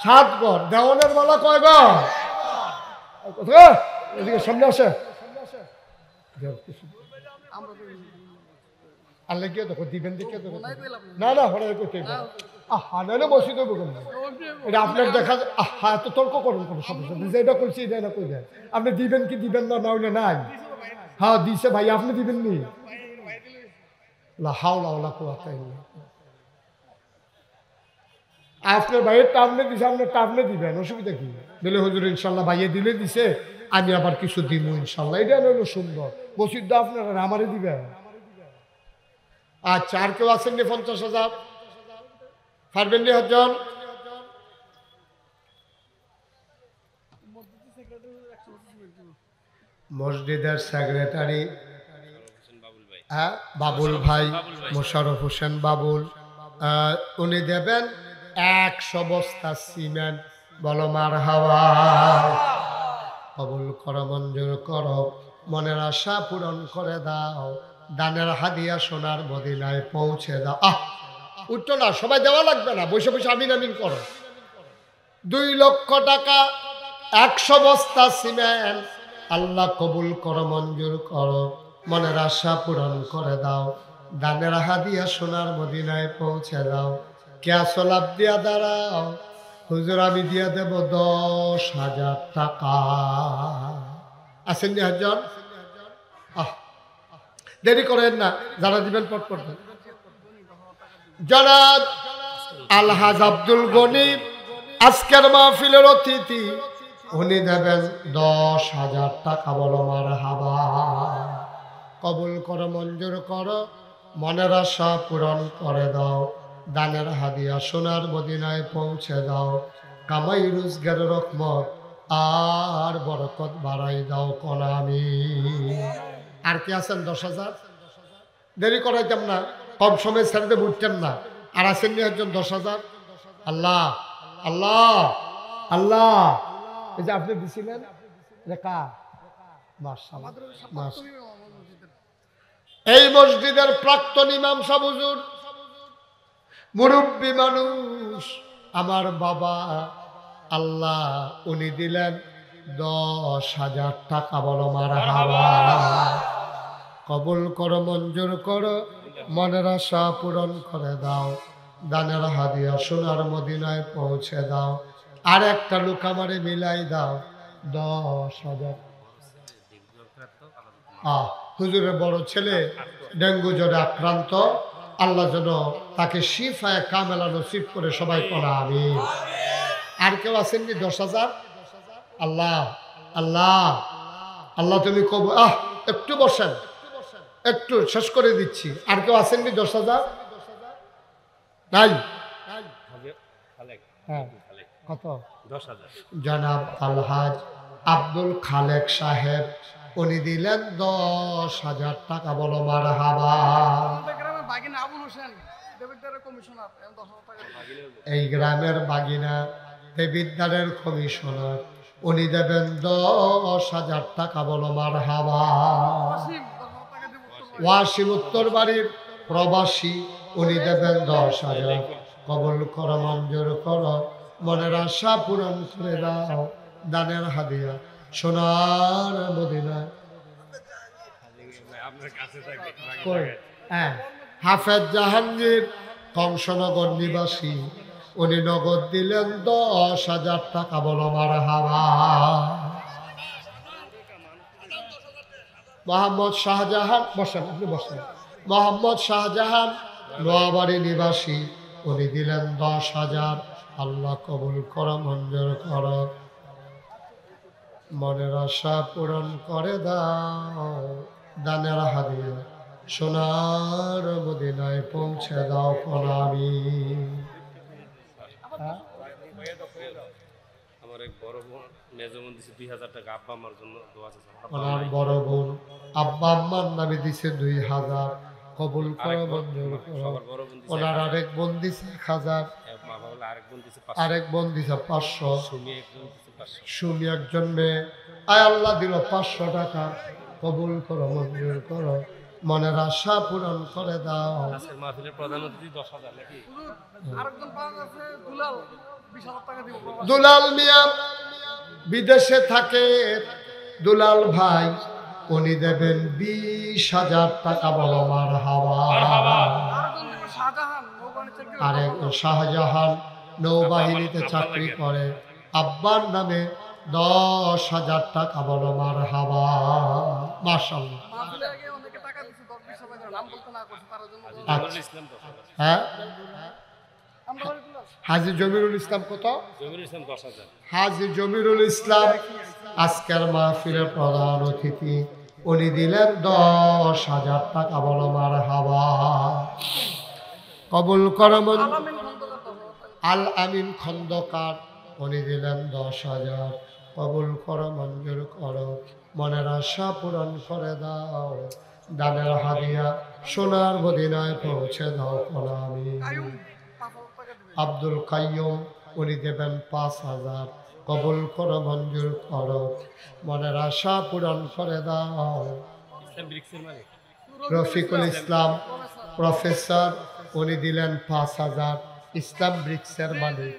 7 ঘর। দেওয়ানের বেলা কয় ঘর? এদিকে সামনে আসে। আল্লাহ কি দেখো দিবেন দেখে দেখো। না না হরে করতে আহা নাহলে বসে দেবো কেন? এটা আপনার দেখা আহা এত তর্ক করুন কোনো সমস্যা নেই। যেটা করছি এটা না কই দেন। আপনি দিবেন কি দিবেন না, না হইলে নাই। হ্যাঁ দিছে ভাই, আপনি দিবেন নি? লা হাওলা ওয়ালা কুওয়াতা ইল্লা বিল্লাহ। আপনার ভাইয়ের টার্মে দিছে, আপনার টার্মে দিবেন, অসুবিধা কি? বলে হুজুর ইনশাল্লাহ ভাইয়ে দিলে দিছে, আমি আবার কিছু দিব ইনশাল্লাহ। এটা হলো সুন্দর। মসজিদ আপনার আমারে দিবেন। আচ্ছা, আর কেউ আছেন নি? 50,000 পারবেন নি? হজন মসজিদের সেক্রেটারি বাবুল ভাই, মোশাররফ হোসেন বাবুল, উনি দেবেন 100 বস্তা সিমেন্ট। বলো মারহাবা। কবুল করো, মঞ্জুর করো, মনের আশা পূরণ করে দাও, দানের হাদিয়া সোনার মদিনায় পৌঁছে দাও। উঠতো না, সবাই দেওয়া লাগবে না, বসে বসে আমিন আমিন করো। 2 লক্ষ টাকা, 100 বস্তা সিমেন্ট। আল্লাহ কবুল করো, মঞ্জুর করো, মনের আশা পূরণ করে দাও, দানের হাদিয়া সোনার মদিনায় পৌঁছে দাও। ক্যাশ লাভ দিয়া দাঁড়াও, হুজুর আমি দিয়া দেব 10,000 টাকা। আসেন নি একজন? দেরি করেন না, যারা দিবেন পট পড়বেন। জনাব আলহাজ আব্দুল গনি আজকের মাহফিলের অতিথি, উনি দেবেন 10,000 টাকা। বলো মারহাবা। কবুল করো, মঞ্জুর করো, মনের আশা পূরণ করে দাও, দানের হাদিয়া সোনার মদিনায় পৌঁছে দাও, কামাই রোজগারের রহমত আর বরকত বাড়াই দাও কোন আমিন। আর কি আছেন? 10,000। দেরি করাইতাম না, কম সময় ছেড়ে উঠতেন না। আর আছেন নি একজন? 10,000। আল্লাহ আল্লাহ আল্লাহ। এই যে আপনি দিছিলেন রেখা, মাশাআল্লাহ। এই মসজিদের প্রাক্তন ইমাম সাহেব হুজুর, মুরব্বী মানুষ, আমার বাবা, আল্লাহ উনি দিলেন 10,000 টাকা। বলো মারহাবা। কবুল করো, মঞ্জুর করো, মনের আশা পূরণ করে দাও, দানের হাদিয়া সোনার মদিনায় পৌঁছে দাও। আর একটা লোক আমারে মিলাই দাও 10,000। হুজুরের বড় ছেলে ডেঙ্গু জ্বরে আক্রান্ত, আল্লাহ যেন তাকে শিফায়ে কামেলা নসিব করে, সবাই পড়া আমিন। আর কেউ আসেননি? 10,000। আল্লাহ আল্লাহ আল্লাহ তুমি কব। একটু বসেন, একটু শেষ করে দিচ্ছি। আর কেউ আসেননি? 10,000 নাই? হ্যাঁ, কত? 10,000। জনাব আলহাজ আব্দুল খালেক সাহেব, উনি দিলেন 10,000 টাকা। বলো মারহাবা। এই গ্রামের বাগিনা দেবিদ্দারের কমিশনার, উনি দেবেন 10,000 টাকা। বলো মারহাবা। ওয়াসিম উত্তর বাড়ির প্রবাসী, উনি দেবেন 10,000। কবুল করো, মঞ্জুর করো, মনের আশা পূরণ করে দাও, দানের হাদিয়া সোনার মদিনায়। হাফেজ জাহাঙ্গীর কংসনগর নিবাসী, উনি নগদ দিলেন 10,000 টাকা। বলো মারহাবা। মোহাম্মদ শাহজাহান, বসেন আপনি বসেন। মোহাম্মদ শাহজাহান নোয়াবাড়ি নিবাসী, উনি দিলেন 10,000। আল্লাহ কবুল করো, মঞ্জুর করো, মনের আশা পূরণ করে দাও, দানের হাদিয়া সোনার মদিনায় পৌঁছে দাও কোন আমিন। ওনার বড় বোন আব্বা আম্মার নামে দিছে 2000, কবুল করো মঞ্জুর করো। ওনার আরেক বোন দিছে 1000, আরেক বোন দিছে 500, সুমি একজন মেয়ে, আয় আল্লাহ দিল 500 টাকা, কবুল করো মঞ্জুর করো, মনের আশা পূরণ করে দাও। আজকের মাহফিলের প্রধান অতিথি 10,000 নাকি? আরেকজন পাওয়া আছে দুলাল 20,000 টাকা দিব। দুলাল মিয়া বিদেশে থাকে, দুলাল ভাই উনি দেবেন 20,000 টাকা, বলো মারহাবা। আরেকজন দিব শাহজাহান নৌবাহিনী চাকরি। আরেক শাহজাহান নৌবাহিনীতে চাকরি করে, আব্বার নামে 10,000 টাকা, বলো মারহাবা। মাশাআল্লাহ। মাহফিলে আগে অনেকে টাকা দিছে 10-20 টাকা নাম বলতে না করছে তার জন্য। জমিরুল ইসলাম 10,000, হ্যাঁ, আমরা বাড়ি দুলাল। হাজী জমিরুল ইসলাম কত? জমিরুল ইসলাম 10,000। হাজী জমিরুল ইসলাম আজকের মাহফিলের প্রধান অতিথি, উনি দিলেন 10,000 টাকা, বলো মারহাবা। কবুল করো আলামিন খন্দকার 10,000 টাকা। আল আমিন খন্দকার, উনি দিলেন 10,000, কবুল করো মঞ্জুর করো, মনের আশা পূরণ করে দাও, দানের হাদিয়া সোনার মদিনায় পৌঁছে দাও আমি। কায়ুম 5,000 টাকা দিবে। আব্দুল কাইয়ুম উনি দেবেন 5,000, কবুল করো মঞ্জুর করো, মনের আশা পূরণ করে দাও। ইসলাম ব্রিক্সের মালিক রফিকুল ইসলাম প্রফেসর উনি দিলেন 5,000, ইসলাম ব্রিক্সের মালিক,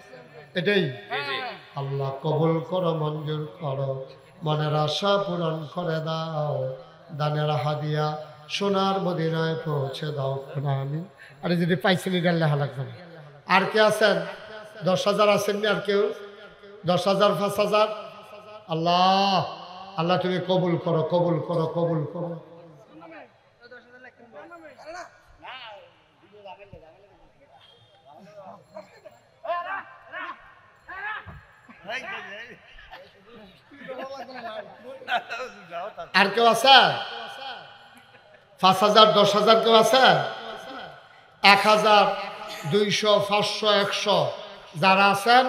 এটাই। আল্লাহ কবুল করো মঞ্জুর করো, মনের আশা পূরণ করে দাও, দানের হাদিয়া সোনার মদিনায় পৌঁছে দাও আমি। আরে যদি পাইছেন এটা লেখা লাগবে না। আর কে আছেন? 10,000 আসেননি? আর কেউ? 10,000, 5,000? আল্লাহ আল্লাহ তুমি কবুল করো, কবুল করো, কবুল করো। আর কেউ আছে? 5,000, 10,000 কেউ আছে? 1,000, 200, 500, 100 যারা আছেন,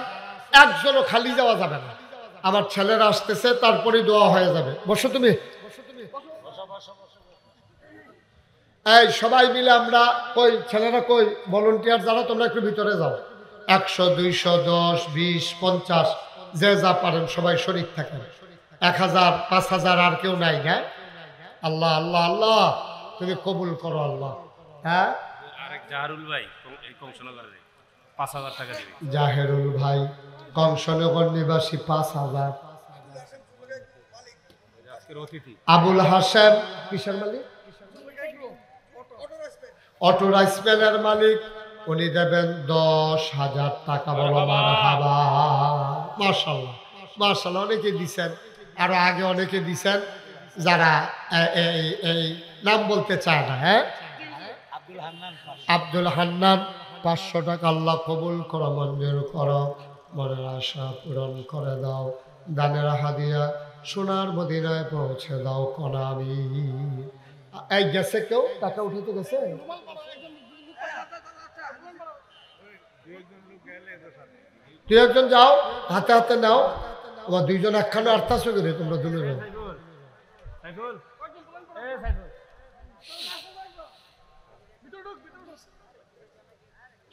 একজনও খালি যাওয়া যাবে না। আমার ছেলেরা আসতেছে, তারপরে দোয়া হয়ে যাবে। বসো তুমি। এই সবাই মিলে আমরা, কই ছেলেরা কই, ভলেন্টিয়ার যারা, তোমরা একটু ভিতরে যাও। 100, 200, 10, 20, 50 যে যা পারেন সবাই শরীক থাকেন। 1,000, 5,000 আর কেউ নাই না? আল্লাহ আল্লাহ আল্লাহ তুমি কবুল করো আল্লাহ। হ্যাঁ, আরেক জাহারুল ভাই এই কংসনগরে 5,000 টাকা দিবে। জাহেরুল ভাই কংসনগর নিবাসী 5,000। আজকের অতিথি আবুল হাসেম কিসের মালিক? অটো রাইসম্যানের মালিক, উনি দেবেন 10,000 টাকা, বলো মারহাবা। মাশাআল্লাহ মাশাআল্লাহ, অনেকে দিছেন, আরো আগে অনেকে দিছেন যারা এই নাম বলতে চায় না। হ্যাঁ, আব্দুল হান্নান 500 টাকা, আল্লাহ কবুল করো মঞ্জুর করো, মনের আশা পূরণ করে দাও, দানের হাদিয়া সোনার মদিনায় পৌঁছে দাও কোন আমি। এই গেছে কেউ টাকা উঠাতে গেছে? তুই একজন যাও, হাতে হাতে নাও, আমার 2 জন একখানে আর্থাছো করে তোমরা দুজন।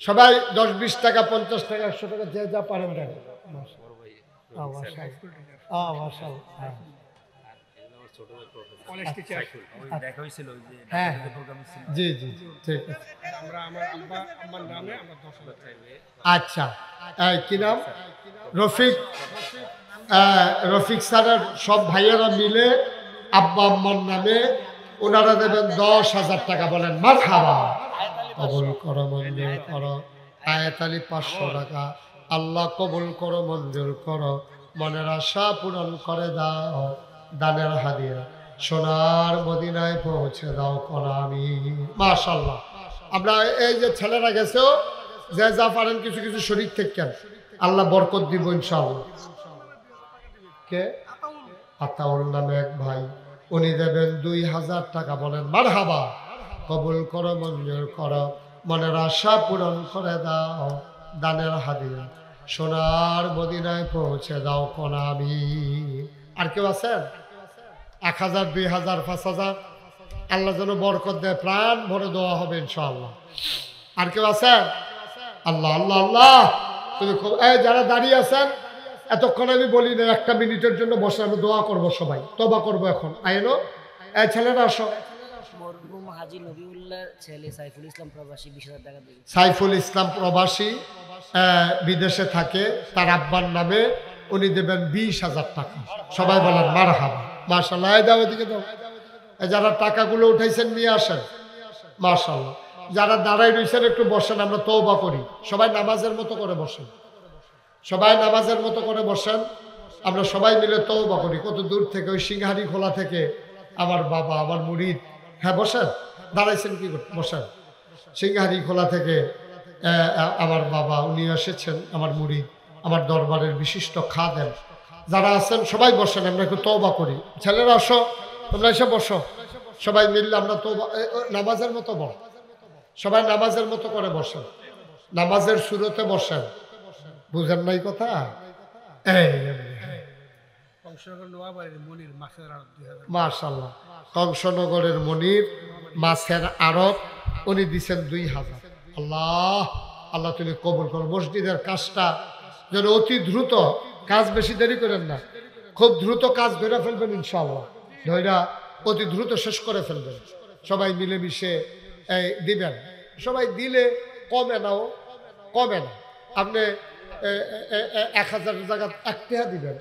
সবাই 10-20 টাকা, 50 টাকা, 100 টাকা যে যা পারেন দেন। হ্যাঁ জি জি জি ঠিক আছে। আচ্ছা, কি নাম? রফিক। রফিক স্যারের সব ভাইয়েরা মিলে আব্বা আম্মার নামে ওনারা দেবেন 10,000 টাকা, বলেন মারহাবা। কবুল করো মঞ্জুর করো, আয়াতালি 500 টাকা, আল্লাহ কবুল করো মঞ্জুর করো, মনের আশা পূরণ করে দাও, দানের হাদিয়া সোনার মদিনায় পৌঁছে দাও কোন আমি। মাশাআল্লাহ। আমরা এই যে ছেলেরা গেছো, যে যা পারেন কিছু কিছু শরীর থেকে আল্লাহ বরকত দিব ইনশাআল্লাহ। কে? আতাউল নামে এক ভাই, উনি দেবেন 2,000 টাকা, বলেন মারহাবা। কবুল করো মঞ্জুর করো, মনের আশা পূরণ করে দাও, দানের হাদিয়া সোনার মদিনায় পৌঁছে দাও কোন আমিন। আর কেউ আছেন? 1000, 2000, 5000 আল্লাহ যেন বরকত দেয়, প্রাণ ভরে দোয়া হবে ইনশাআল্লাহ। আর কেউ আছেন? আল্লাহ আল্লাহ আল্লাহ, তুমি যারা দাঁড়িয়ে আছেন এতক্ষণ আমি বলি না, 1 মিনিটের জন্য বসে আমি দোয়া করবো, সবাই তবা করবো এখন। আইনো এই ছেলেরা আসো। মরহুম হাজী নবীউল্লাহ ছেলে সাইফুল ইসলাম প্রবাসী 20,000 টাকা দেবে। সাইফুল ইসলাম প্রবাসী বিদেশে থাকে, তার আব্বার নামে উনি দেবেন 20,000 টাকা। সবাই বলেন মারহাবা, মাশাআল্লাহ। এই দাও, এদিকে দাও। যারা টাকাগুলো উঠাইছেন নিয়ে আসেন, মাশাআল্লাহ। যারা দাঁড়াই রয়েছেন একটু বসেন, আমরা তওবা করি। সবাই নামাজের মতো করে বসেন, সবাই নামাজের মতো করে বসেন, আমরা সবাই মিলে তওবা করি। কত দূর থেকে, ওই সিংহারি খোলা থেকে আমার বাবা, আমার মুরিদ। হ্যাঁ বসেন, দাঁড়াইছেন কি করতে, বসেন। সিংহারি খোলা থেকে আমার বাবা, উনি এসেছেন, আমার মুরিদ, আমার দরবারের বিশিষ্ট খাদেম। যারা আছেন সবাই বসেন, আমরা একটু তওবা করি। ছেলেরা আসো, তোমরা এসে বসো, সবাই মিললে আমরা তওবা। নামাজের মতো বল, সবাই নামাজের মতো করে বসেন, নামাজের সুরতে বসেন। বুঝেন নাই কথা? মাশাআল্লাহ। কংসনগরের মনির মাছের আড়ত, উনি দিচ্ছেন 2000। আল্লাহ আল্লাহ তুমি কবুল করো। মসজিদের কাজটা যেন অতি দ্রুত, কাজ বেশি দেরি করেন না, খুব দ্রুত কাজ ধরে ফেলবেন ইনশাআল্লাহ, ধৈরা অতি দ্রুত শেষ করে ফেলবেন। সবাই মিলেমিশে দিবেন, সবাই দিলে কমে নাও, কমে না। আপনি 1000 জায়গায় 1 টাকা দিবেন,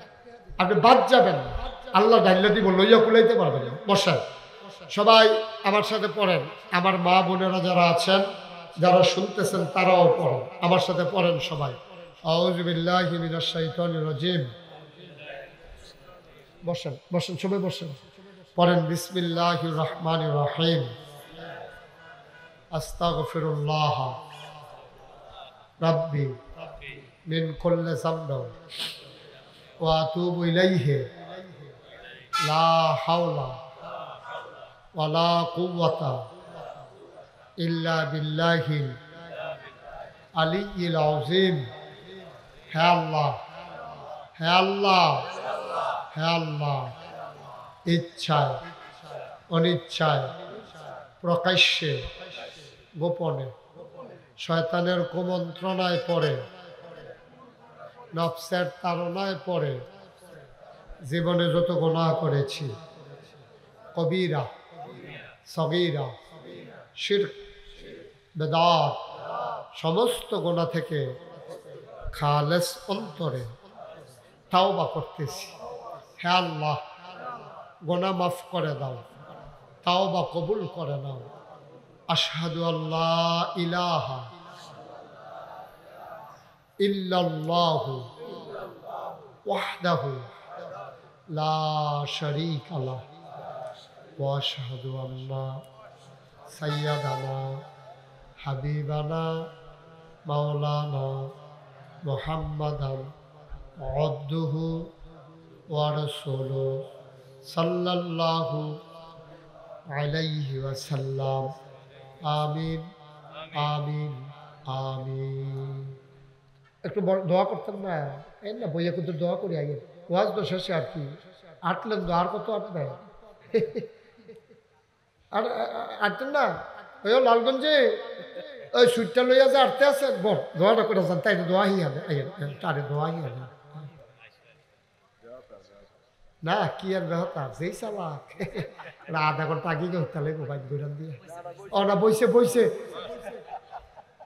আপনি বাদ যাবেন না, আল্লাহ ডাইল্লা দিব, লইয়া কুলাইতে পারবেন না। বসেন, সবাই আমার সাথে পড়েন। আমার মা বোনেরা যারা আছেন, যারা শুনতেছেন, তারাও পড়েন, আমার সাথে পড়েন সবাই। আউযু বিল্লাহি মিনাশ শাইতানির রাজিম। বসেন বসেন, সবাই বসেন, পড়েন। বিসমিল্লাহির রহমানির রহিম। আস্তাগফিরুল্লাহ রাব্বি মিন কুল্লি যামবিন ওয়া আতুবু ইলাইহি লা হাওলা ওয়ালা কুওয়াতা ইল্লা বিল্লাহিল আলিয়্যিল আযীম। হে আল্লাহ, হে আল্লাহ, হে আল্লাহ, ইচ্ছায় অনিচ্ছায়, প্রকাশ্যে গোপনে, শয়তানের কুমন্ত্রণায় পড়ে, নফসের তাড়নায় পড়ে জীবনে যত গুনাহ করেছি, কবিরা সগীরা, শিরক, বেদাত, সমস্ত গুনাহ থেকে খালেস অন্তরে তাওবা করতেছি। হে আল্লাহ, গুনাহ মাফ করে দাও, তাওবা কবুল করে নাও। আশহাদু আল্লাহ ইলাহা ইল্লাল্লাহু ওয়াহদাহু লা শারীকা লাহু ওয়া আশহাদু আন্না সাইয়্যিদানা হাবিবানা মাওলানা মুহাম্মাদান আবদুহু ওয়া রাসূলুহু সাল্লাল্লাহু আলাইহি ওয়াসাল্লাম। আমিন আমিন আমিন। একটু দোয়া করতেন না? এই না বইয়া কিন্তু দোয়া করি আগে, ওয়াজ তো শেষে আর কি, আটলেন তো, আর কত আটবে? আর আটতেন না? ওই লালগঞ্জে ওই সুইটটা লইয়া যে আটতে আছে, বল দোয়াটা করে যান, তাই দোয়া হি আনে, তারে দোয়া হি আনে না। কি আর বেহতা যেই চালাক, আধা ঘন্টা আগে হইতালে মোবাইল ঘুরান দিয়ে। ও না, বইছে বইছে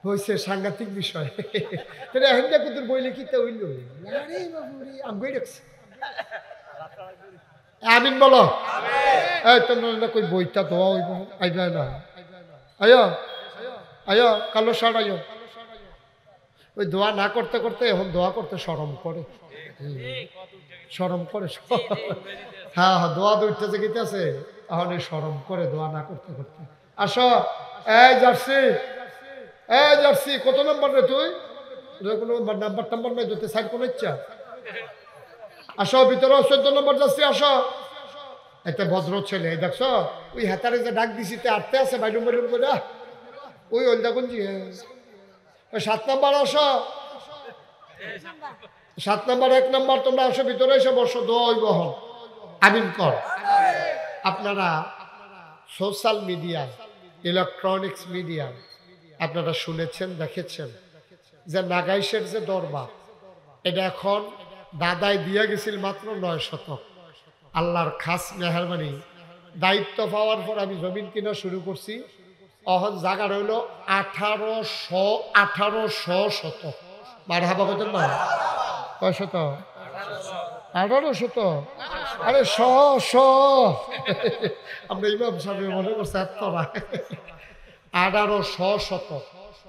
হয়েছে, সাংঘাতিক বিষয়। হেন্দা কুতুর বইলে কি তা হইল? আরে বাবুরে, আমি বই রাখছি। আমিন বলো। এই তোমরা না কই বইটা দোয়া হইব, আইবা না? আয়ো আয়ো, কালো শার্ট আয়ো। ওই দোয়া না করতে করতে এখন দোয়া করতে শরম করে, শরম করে। হ্যাঁ হ্যাঁ, দোয়া দুইটাছে গিতেছে, এখন শরম করে দোয়া না করতে করতে। আসো, এই জার্সি, এই জার্সি, কত নম্বর রে তুই? কোনো নাম্বার টাম্বার নাই, যদি সাইড কোনো ইচ্ছা। আসো ভিতরে, 14 নম্বর জার্সি, আসো। একটা ভদ্র ছেলে, দেখছ ওই হেতারে যে ডাক দিছি তে আটতে আছে বাইরুম বাইরুম করে, ওই ওলদাগঞ্জি। 7 নম্বর আসো, 7 নাম্বার 1 নাম্বার তোমরা আসো ভিতরে এসে বসো, দোয়া হইব হন। আমিন কর। আপনারা সোশ্যাল মিডিয়া, ইলেকট্রনিক্স মিডিয়া আপনারা শুনেছেন, দেখেছেন যে নাগাইশের যে দরবার, এটা এখন দাদাই দিয়ে গেছিল মাত্র 9 শতক। আল্লাহর খাস মেহরবানি, দায়িত্ব পাওয়ার পর আমি জমিন কিনা শুরু করছি। অহন জায়গা রইল 1800 শতক। মারহাবা কইতেন না? কয় শতক? 1800। আরে আমরা ইমাম সাহেব মনে করছে এত না। 1800 শতক।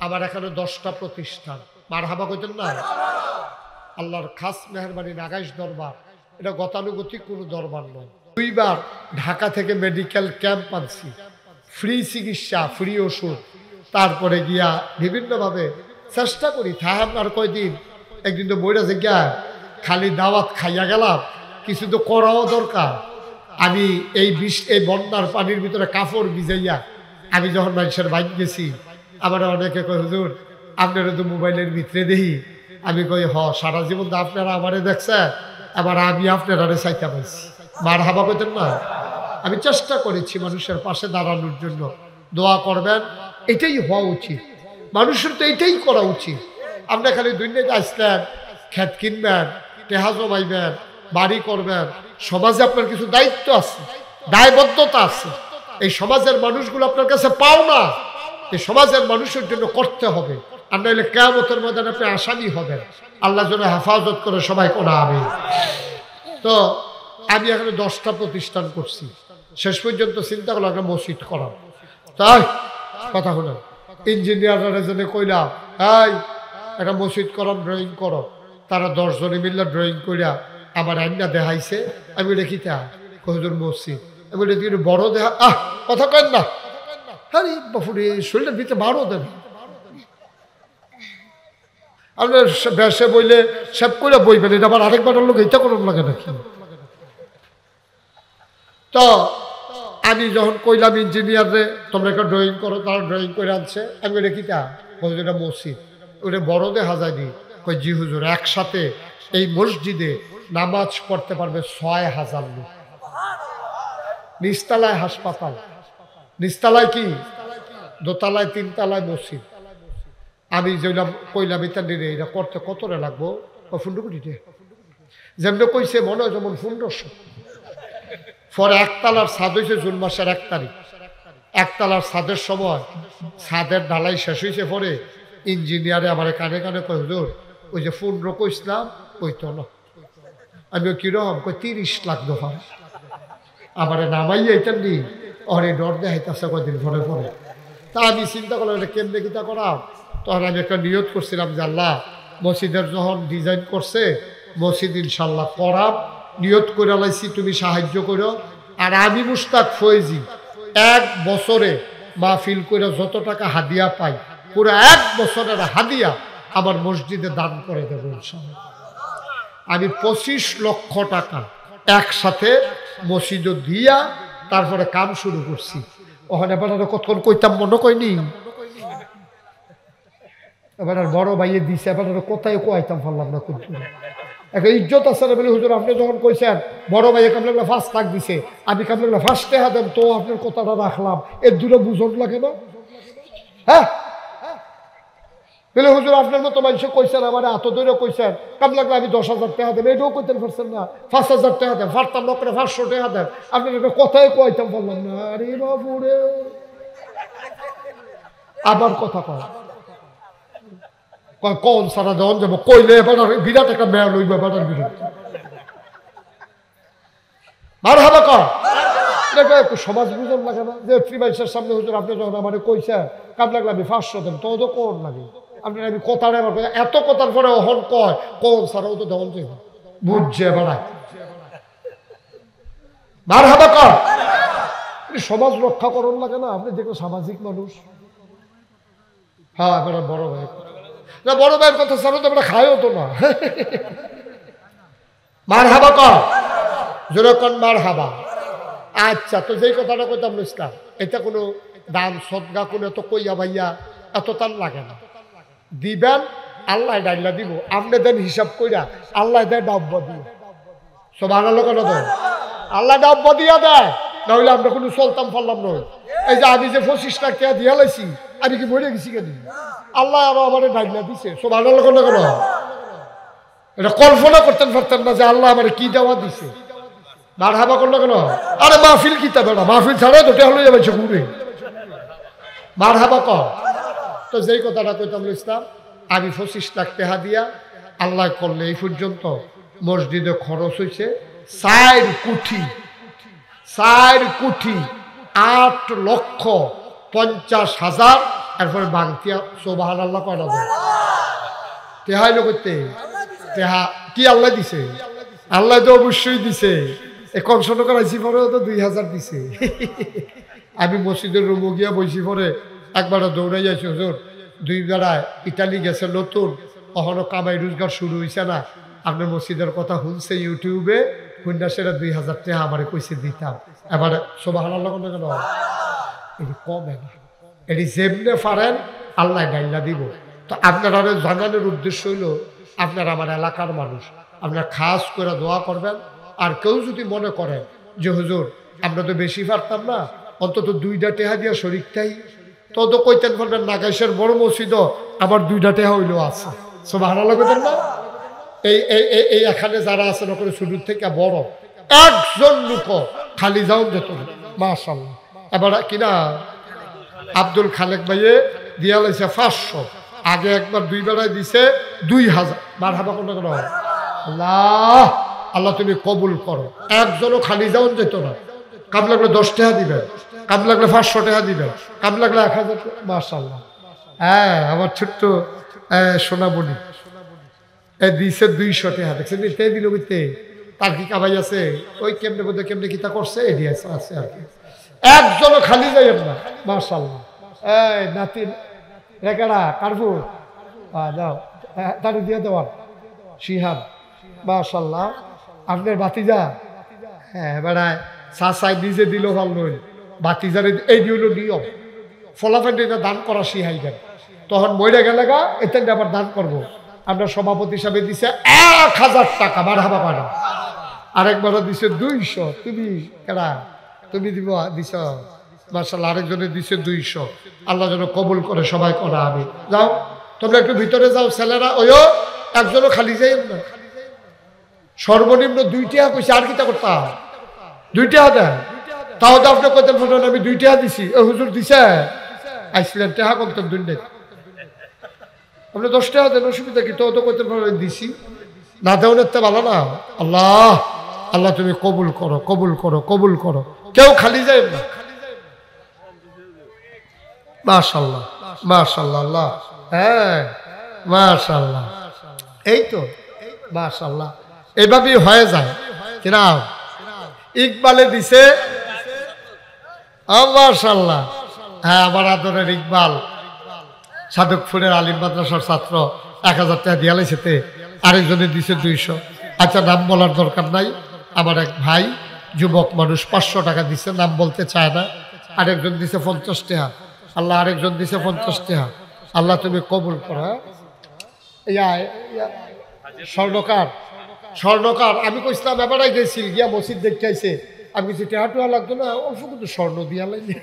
আবার এখানে 10টা প্রতিষ্ঠান। মারহাবা কইতেন না? আল্লাহর খাস মেহরবানি নাগাইশ দরবার, এটা গতানুগতিক কোনো দরবার নয়। 2 বার ঢাকা থেকে মেডিকেল ক্যাম্প আনছি, ফ্রি চিকিৎসা, ফ্রি ওষুধ। তারপরে গিয়া বিভিন্নভাবে চেষ্টা করি থাম। আর কয়দিন, একদিন তো বইরা যে গিয়া খালি দাওয়াত খাইয়া গেলাম, কিছু তো করাও দরকার। আমি এই বন্যার পানির ভিতরে কাপড় ভিজাইয়া আমি যখন মানুষের বাইক গেছি, আমার অনেকে কয় হুজুর আপনারা তো মোবাইলের ভিতরে দেখি। আমি কই সারা জীবন তো আপনারা আমারে দেখছেন, আবার আমি আপনারা চাইতে পাইছি। মার হাবা কইতেন না? আমি চেষ্টা করেছি মানুষের পাশে দাঁড়ানোর জন্য। দোয়া করবেন, এটাই হওয়া উচিত। মানুষের তো এটাই করা উচিত। আপনি খালি দুনিয়াতে আসলেন, ক্ষেত কিনবেন, টেহা জমাইবেন, বাড়ি করবেন, সমাজে আপনার কিছু দায়িত্ব আছে, দায়বদ্ধতা আছে। এই সমাজের মানুষগুলো আপনার কাছে পাও না, এই সমাজের মানুষের জন্য করতে হবে। আর নইলে কিয়ামতের ময়দানে আপনি আসামি হবেন। আল্লাহ যেন হেফাজত করে সবাই কোনা আমি। তো আমি এখানে 10টা প্রতিষ্ঠান করছি। শেষ পর্যন্ত চিন্তা করলাম একটা মসজিদ করাম। তাই কথা হলো ইঞ্জিনিয়াররা জন্য কইলাম, এই একটা মসজিদ করাম, ড্রয়িং করো। তারা 10 জনে মিললে ড্রয়িং করিয়া আমার আইনা দেখাইছে। আমি দেখিতা হুজুর মসজিদ, আমি বলি বড় দেখা। কথা কেন না? আরে বাপুরে, শরীরের ভিতরে বারো দেন। আপনার ব্যাসে বইলে সব করে বইবেন, এটা আবার আরেকবার লোক এটা কোনো লাগে নাকি? তো আমি যখন কইলাম ইঞ্জিনিয়ারে তোমরা একটা ড্রয়িং করো, তারা ড্রয়িং করে আনছে। আমি দেখিতা এটা মসজিদ, ওটা বড় দেখা যায় নি? কই জি হুজুর, একসাথে এই মসজিদে নামাজ পড়তে পারবে 6000 লোক। নিচতলায় হাসপাতাল, নিচতলায় কি, দোতলায় 3 তলায় মসজিদ। আমি যেলাম কইলাম এটা নিরে এটা করতে কতটা লাগবো? ফুন্ডুকুটিতে যেমন কইছে মনে হয় যেমন 1500। পরে 1 তলার ছাদ হয়েছে জুন মাসের 1 তারিখ। 1 তলার ছাদের সময় ছাদের ঢালাই শেষ হয়েছে। পরে ইঞ্জিনিয়ারে আমার কানে কানে কয় হুজুর ওই যে 15 কইছিলাম ওই তো না। আমি কিরকম? কই 30 লাখ দফা। আমার নামাইয়া এটা নি অরে ডর দেখাইতেছে কয়দিন পরে পরে। তা আমি চিন্তা করলাম এটা কেমনে কিতা করা। তখন আমি একটা নিয়ত করছিলাম যে আল্লাহ মসজিদের যখন ডিজাইন করছে মসজিদ ইনশাল্লাহ করাম, নিয়ত করে লাইছি, তুমি সাহায্য করো। আর আমি মুস্তাক ফয়েজি 1 বছরে মাহফিল করে যত টাকা হাদিয়া পাই, পুরো 1 বছরের হাদিয়া আমার মসজিদে দান করে দেবো ইনশাল্লাহ। আমি 25 লক্ষ টাকা একসাথে মসজিদে দিয়া তারপরে কাম শুরু করছি। ওখানে এবার কতক্ষণ কইতাম মনে কইনি, এবার আর বড় ভাইয়ে দিছে, এবার কোথায় কোয়াইতাম পারলাম না। কিন্তু একটা ইজ্জত আছে না বলে হুজুর আপনি যখন কইছেন বড় ভাইয়ে কামলে 5 লাখ দিছে, আমি কামলে 5 টাকা দেন, তো আপনার কথাটা রাখলাম, এর দূরে বুঝন লাগে না? হ্যাঁ বলে হুজুর আপনার মতো মানুষ কইছেন, আমার এত দূরে কইছেন, কাম লাগলে আমি 10,000 টাকা দেন, এটাও কইতেন পারছেন না। 5,000 টাকা দেন, পারতাম না করে 500 টাকা দেন, আপনার একটা কথাই কোয়াইতাম পারলাম না। আরে বাবুরে, আবার কথা কয় কোন সারা দেওয়ান যাবো কইলে এবার বিরাট একটা মেয়া লইবে বেটার বিরুদ্ধে। মার হাবা কর, একটু সমাজ বুঝন লাগে না? যে ত্রিবাইশের সামনে হুজুর আপনি যখন আমার কইছেন কাম লাগলে আমি 500 দেন, তো কোন লাগে আপনার? আমি কথাটা এবার এত কথার পরে অহন কয় কোন সারা, ও তো দেওয়ান যাবে বুঝছে বেড়ায়। মার হাবা কর, সমাজ রক্ষা করন লাগে না? আপনি দেখো সামাজিক মানুষ। হ্যাঁ এবার বড় ভাই না, বড় ভাইয়ের কথা ছাড়া তো আমরা খাইও তো না। মার হাবা কর, যেরকম মার হাবা। আচ্ছা, তো যেই কথাটা কইতাম ইসলাম, এটা কোনো দান সদগা কোনো এত কইয়া ভাইয়া এত তার লাগে না। দিবেন আল্লাহ ডাইলা দিব, আপনি দেন হিসাব কইরা আল্লাহ দেয় ডাব্ব দিয়ে। সুবহানাল্লাহ কেন দেয়? আল্লাহ ডাব্ব দিয়া দেয়, নাহলে আমরা কোনো চলতাম পারলাম নয়। এই যে আমি যে 25 লাখ টাকা দিয়া লাইছি, আমি কি মরে গেছি কেন? আল্লাহ আরো আমার ডাইলা দিছে। সুবহানাল্লাহ কেন কেন? এটা কল্পনা করতেন পারতেন না যে আল্লাহ আমার কি দেওয়া দিছে। মারহাবা করলো কেন? আরে মাহফিল কিতা বেড়া, মাহফিল ছাড়া তো টেহলে যাবে ঘুরে মারহাবা কর। তো যেই কথাটা কইতাম ইসলাম, আমি 25 লাখ টাকা দিয়া আল্লাহ করলে এই পর্যন্ত মসজিদে খরচ হয়েছে 4 কোটি 8,50,000। এরপরে বাংতিয়া সুবহানাল্লাহ করা যায়। তেহা এলো করতে, তেহা কি আল্লাহ দিছে? আল্লাহ তো অবশ্যই দিছে। কম শোনো করাইছি পরে তো 2000 দিছে। আমি মসজিদের রুমে গিয়া বসি পরে একবার দৌড়াই যাইছি, হুজুর 2 বেড়ায় ইটালি গেছে নতুন, কখনো কামাই রোজগার শুরু হয়েছে না, আপনার মসজিদের কথা শুনছে ইউটিউবে, শুননা সেটা 2000 টাকা আমার কইছে দিতাম। এবারে সুবহানাল্লাহ কেন কেন? এটি কমে না, এটি যেমনে পারেন আল্লাহ ডাইলা দিব। তো আপনারা জানানোর উদ্দেশ্য হইল, আপনারা আমার এলাকার মানুষ, আপনারা খাস করে দোয়া করবেন। আর কেউ যদি মনে করেন যে হুজুর আমরা তো বেশি পারতাম না, অন্তত 2টা টেহা দিয়া শরীরটাই তো তো কইতেন পারবেন, নাগাইশের বড় মসজিদ আবার 2টা টেহা হইলো আছে। সুবহানাল্লাহ কইতেন না? এই এখানে যারা আছেন ওখানে শুরুর থেকে বড় একজন লোক খালি যাও যেত না, মাশাআল্লাহ। এবার কিনা আব্দুল খালেক ভাইয়ে দিয়া লাইছে 500, আগে একবার 2 বেড়ায় দিছে 2000। মারহাবা কোন কোন? আল্লাহ আল্লাহ তুমি কবুল করো। একজনও খালি যাওন যেত না। কাম লাগলে 10 টাকা দিবেন, কাম লাগলে 500 টাকা দিবেন, কাম লাগলে 1000। মাশাআল্লাহ। হ্যাঁ, আমার ছোট্ট সোনা বলি দিছে 200 টাকা। দেখছেন তে দিল কইতে, তার কি কামাই আছে? ওই কেমনে বোধ কেমনে কিতা করছে এডি আছে আর কি। একজনও খালি যাইয়েন না। মাশাআল্লাহ। এই নাতি রেকাড়া কারফুর যাও তাড়ি দিয়ে দেওয়ার শিহাব। মাশাআল্লাহ। আপনার বাতিজা, হ্যাঁ বেড়ায় চাচাই নিজে দিল ভাল নই, বাতিজারে এই দিল নিয়ম ফলাফল এটা দান করা শিহাইবেন। তখন মইরা গেলে গা এতে আবার দান করবো। আমরা সভাপতি হিসাবে দিছে 1000 টাকা। মারহাবা পানা। আরেকবারও দিছে 200। তুমি কেডা? তুমি দিব দিছ। মাশাআল্লাহ। আরেকজনে দিছে 200। আল্লাহ যেন কবুল করে সবাই করা। আমি যাও তোমরা একটু ভিতরে যাও ছেলেরা। ওইও একজনও খালি যাই না। সর্বনিম্ন 2 টাকা কইছে, আর কিতা করতা? 2 টাকা দেয়। তাও তো আপনি কইতেন ফোন আমি 2 টাকা দিছি। ও হুজুর দিছে আইসলেন টাকা কমতেন 2 টাকা। আপনি 10 টাকা দেন, অসুবিধা কি? তো কইতেন দিছি না, দেওয়ার তো ভালো না। আল্লাহ আল্লাহ তুমি কবুল করো, কবুল করো, কবুল করো। কেউ খালি যায় না। মাশাআল্লাহ মাশাআল্লাহ। আল্লাহ হ্যাঁ মাশাআল্লাহ। এই তো মাশাআল্লাহ। এইভাবেই হয়ে যায় কিনা? ইকবালে দিছে মাশাআল্লাহ। হ্যাঁ, আমার আদরের ইকবাল সাদকপুরের আলিম মাদ্রাসার ছাত্র 1000 টাকা দিয়া লাইছে। আরেকজনে দিছে 200। আচ্ছা, নাম বলার দরকার নাই। আমার এক ভাই যুবক মানুষ 500 টাকা দিছে, নাম বলতে চায় না। আরেকজন দিছে 50 টাকা। আল্লাহ আরেকজন দিছে 50 টাকা। আল্লাহ তুমি কবুল করো। স্বর্ণকার স্বর্ণকার আমি কইছিলাম এবারাই গেছিল গিয়া মসজিদ দেখতে আইছে। আমি কিছু টেহা টুয়া লাগতো না, অল্প কিন্তু স্বর্ণ দিয়া লাগে।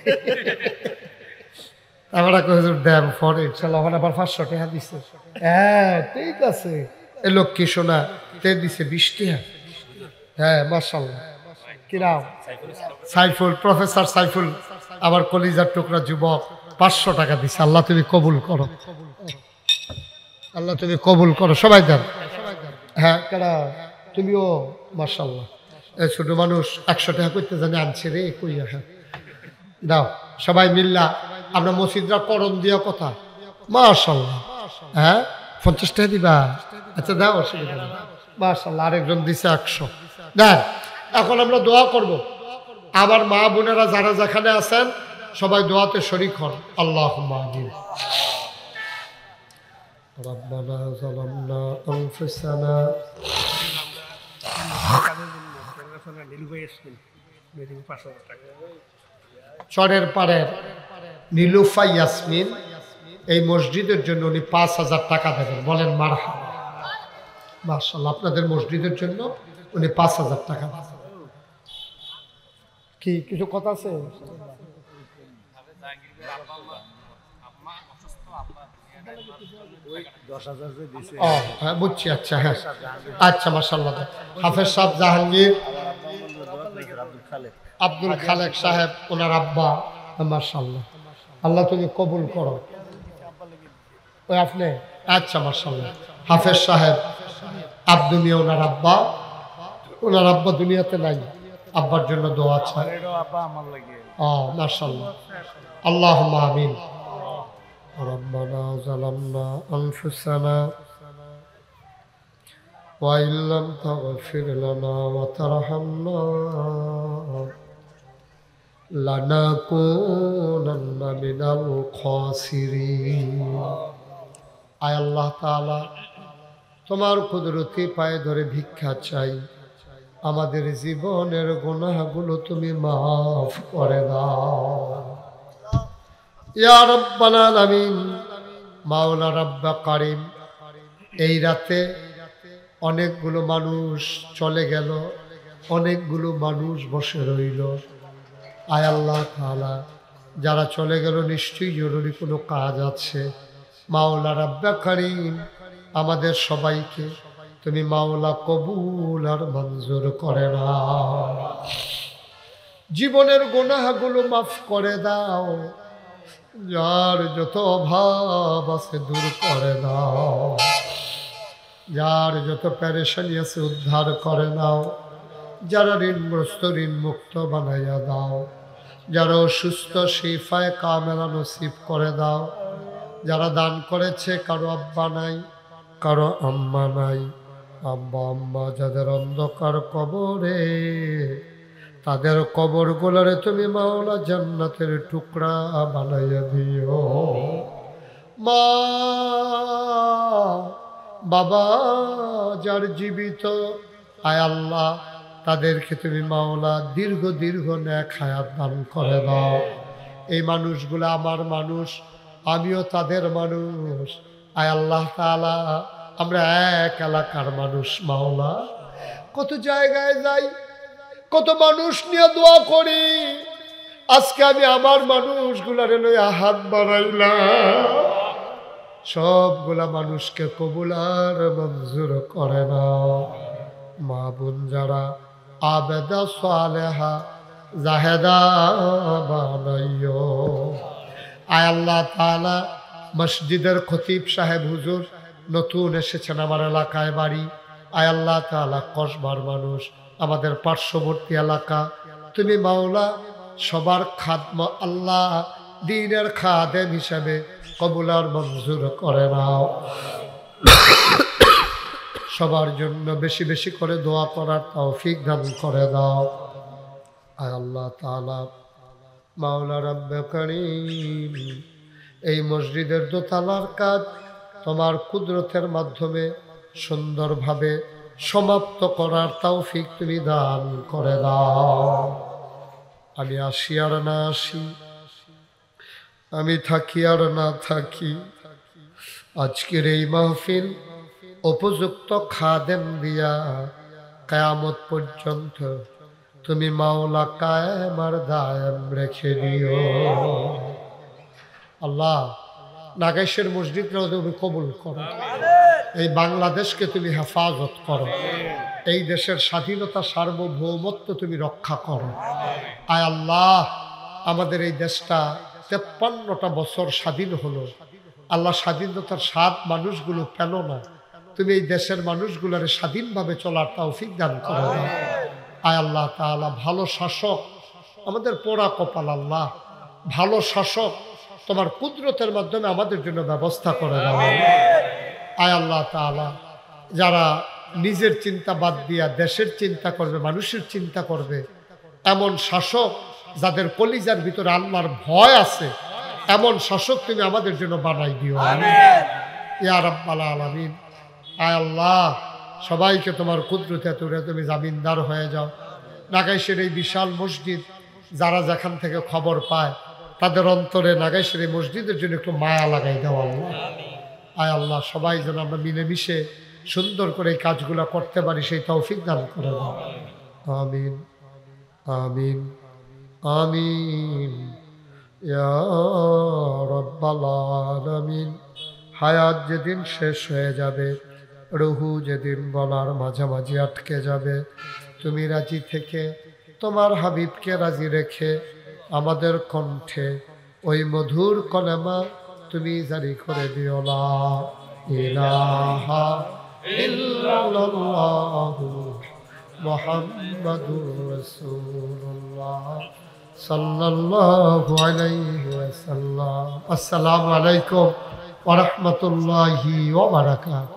আমরা হুজুর দেন ফরে ইনশাআল্লাহ। আবার 500 টাকা দিছে। হ্যাঁ ঠিক আছে। এ লক্ষ্মী সোনা তে দিছে 20 টাকা। হ্যাঁ মাশাআল্লাহ। কি নাম? সাইফুল, প্রফেসর সাইফুল, আবার কলিজার টুকরা যুবক 500 টাকা দিছে। আল্লাহ তুমি কবুল করো, আল্লাহ তুমি কবুল করো। সবাই দেন। হ্যাঁ কেডা? তুমিও মাশাআল্লাহ। এই ছোট মানুষ 100 টাকা করতে জানে আনছে রে কইয়া। হ্যাঁ দাও সবাই মিল্লা। আমরা মসজিদরা করণ দিয়া কথা। মাশাআল্লাহ। হ্যাঁ 50 টাকা দিবা? আচ্ছা দাও, অসুবিধা নেই। মাশাআল্লাহ। আরেকজন দিছে 100। দেন। এখন আমরা দোয়া করব। আবার মা বোনেরা যারা যেখানে আছেন সবাই দোয়াতে শরীক হন। আল্লাহুম্মা আমিন। রব্বানা যালামনা আনফুসানা। চরের পাড়ের নীলুফা ইয়াসমিন এই মসজিদের জন্য উনি 5,000 টাকা দেবেন, বলেন মারহাবা। মাশাআল্লাহ, আপনাদের মসজিদের জন্য উনি 5,000 টাকা দেবেন। কি কিছু কথা আছে? ও হ্যাঁ বুঝছি, আচ্ছা হ্যাঁ আচ্ছা মাশাআল্লাহ। হাফেজ সাহেব জাহাঙ্গীর আব্দুল খালেক সাহেব ওনার আব্বা, মাশাআল্লাহ, আল্লাহ তুমি কবুল করো। ওই আপনি, আচ্ছা মাশাআল্লাহ। হাফেজ সাহেব আব্দুল মিয়া ওনার আব্বা, ওনার আব্বা দুনিয়াতে নাই, আব্বার জন্য দোয়া চাই। ও মাশাআল্লাহ, আল্লাহুম্মা আমিন। ربنا ظلمنا أنفسنا وإن لم تغفر لنا وترحمنا لنكونن من الخاسرين। আয় আল্লাহ তাআলা, তোমার কুদরতি পায়ে ধরে ভিক্ষা চাই, আমাদের জীবনের গুনাহগুলো তুমি মাফ করে দাও ইয়া রাব্বাল আলামিন। মাওলা রাব্বা কারীম, এই রাতে অনেকগুলো মানুষ চলে গেল, অনেকগুলো মানুষ বসে রইল। আয় আল্লাহ তাআলা, যারা চলে গেল নিশ্চয়ই জরুরি কোনো কাজ আছে। মাওলা রাব্বা কারীম, আমাদের সবাইকে তুমি মাওলা কবুল আর মঞ্জুর করে নাও, জীবনের গুনাহগুলো মাফ করে দাও, যার যত অভাব আছে দূর করে দাও, যার যত পেরেশানি আছে উদ্ধার করে নাও, যারা ঋণগ্রস্ত ঋণ মুক্ত বানাইয়া দাও, যারা অসুস্থ শিফায়ে কামেলা নসিব করে দাও, যারা দান করেছে কারো আব্বা নাই, কারো আম্মা নাই, আব্বা আম্মা যাদের অন্ধকার কবরে, তাদের কবর গোলারে তুমি মাওলা জান্নাতের টুকরা বানাইয়া দিও। মা বাবা যার জীবিত, আয় আল্লাহ তাদেরকে তুমি মাওলা দীর্ঘ দীর্ঘ নেক হায়াত দান করে দাও। এই মানুষগুলো আমার মানুষ, আমিও তাদের মানুষ। আয় আল্লাহ তাআলা, আমরা এক এলাকার মানুষ মাওলা, কত জায়গায় যাই, কত মানুষ নিয়ে দোয়া করি। আজকে আমি আমার মানুষগুলারে লইয়া হাত বাড়াইলাম, সবগুলা মানুষকে কবুল আর মঞ্জুর করে নাও। মা বোন যারা আবেদা সালেহা জাহেদা বানাইও। আয় আল্লাহ তাআলা, মসজিদের খতিব সাহেব হুজুর নতুন এসেছেন আমার এলাকায় বাড়ি। আয় আল্লাহ তাআলা, কসবার মানুষ, আমাদের পার্শ্ববর্তী এলাকা, তুমি মাওলা সবার খাদম আল্লাহ দ্বীনের খাদেম হিসাবে কবুল আর মঞ্জুর করে নাও। সবার জন্য বেশি বেশি করে দোয়া করার তৌফিক দান করে দাও। আয় আল্লাহ তাআলা, মাওলা রব্বে কারীম, এই মসজিদের দোতলার কাজ তোমার কুদরতের মাধ্যমে সুন্দরভাবে সমাপ্ত করার তৌফিক তুমি দান করে দাও। আমি আসি আর না আসি, আমি থাকি আর না থাকি, আজকের এই মাহফিল উপযুক্ত খাদেম দিয়া কিয়ামত পর্যন্ত তুমি মাওলা কায়েম আর দায়েম রেখে দিও। আল্লাহ, নাগেশের মসজিদটাও তুমি কবুল করো, এই বাংলাদেশকে তুমি হেফাজত করো, এই দেশের স্বাধীনতা সার্বভৌমত্ব তুমি রক্ষা করো। আয় আল্লাহ, আমাদের এই দেশটা 53টা বছর স্বাধীন হলো, আল্লাহ স্বাধীনতার স্বাদ মানুষগুলো পেল না, তুমি এই দেশের মানুষগুলোর স্বাধীনভাবে চলার তৌফিক দান করো। আয় আল্লাহ তাআলা, ভালো শাসক আমাদের পোড়া কপাল, আল্লাহ ভালো শাসক তোমার কুদরতের মাধ্যমে আমাদের জন্য ব্যবস্থা করে দাও। আয় আল্লাহ তাআলা, যারা নিজের চিন্তা বাদ দিয়া দেশের চিন্তা করবে, মানুষের চিন্তা করবে, এমন শাসক যাদের কলিজার ভিতরে আল্লাহর ভয় আছে, এমন শাসক তুমি আমাদের জন্য বানাই দিও। ইয়া রাব্বাল আলামিন। আয় আল্লাহ, সবাইকে তোমার কুদরতে তুমি জামিনদার হয়ে যাও। নাগাইশের এই বিশাল মসজিদ যারা যেখান থেকে খবর পায়, তাদের অন্তরে নাগাইশ্বরী মসজিদের জন্য একটু মায়া লাগাই দাও আল্লাহ। আয় আল্লাহ, সবাই যেন আমরা মিলেমিশে সুন্দর করে এই কাজগুলো করতে পারি, সেই তৌফিক দান করে দাও। আমিন আমিন আমিন ইয়া রাব্বাল আলামিন। হায়াত যেদিন শেষ হয়ে যাবে, রুহু যেদিন গলার মাঝামাঝি আটকে যাবে, তুমি রাজি থেকে তোমার হাবিবকে রাজি রেখে আমাদের কণ্ঠে ওই মধুর কলেমা তুমি জারি করে দিও, লা ইলাহা ইল্লাল্লাহু মুহাম্মাদুর রাসূলুল্লাহ সাল্লাল্লাহু আলাইহি ওয়াসাল্লাম। আসসালামু আলাইকুম ওয়া রাহমাতুল্লাহি ওয়া বারাকাতুহু।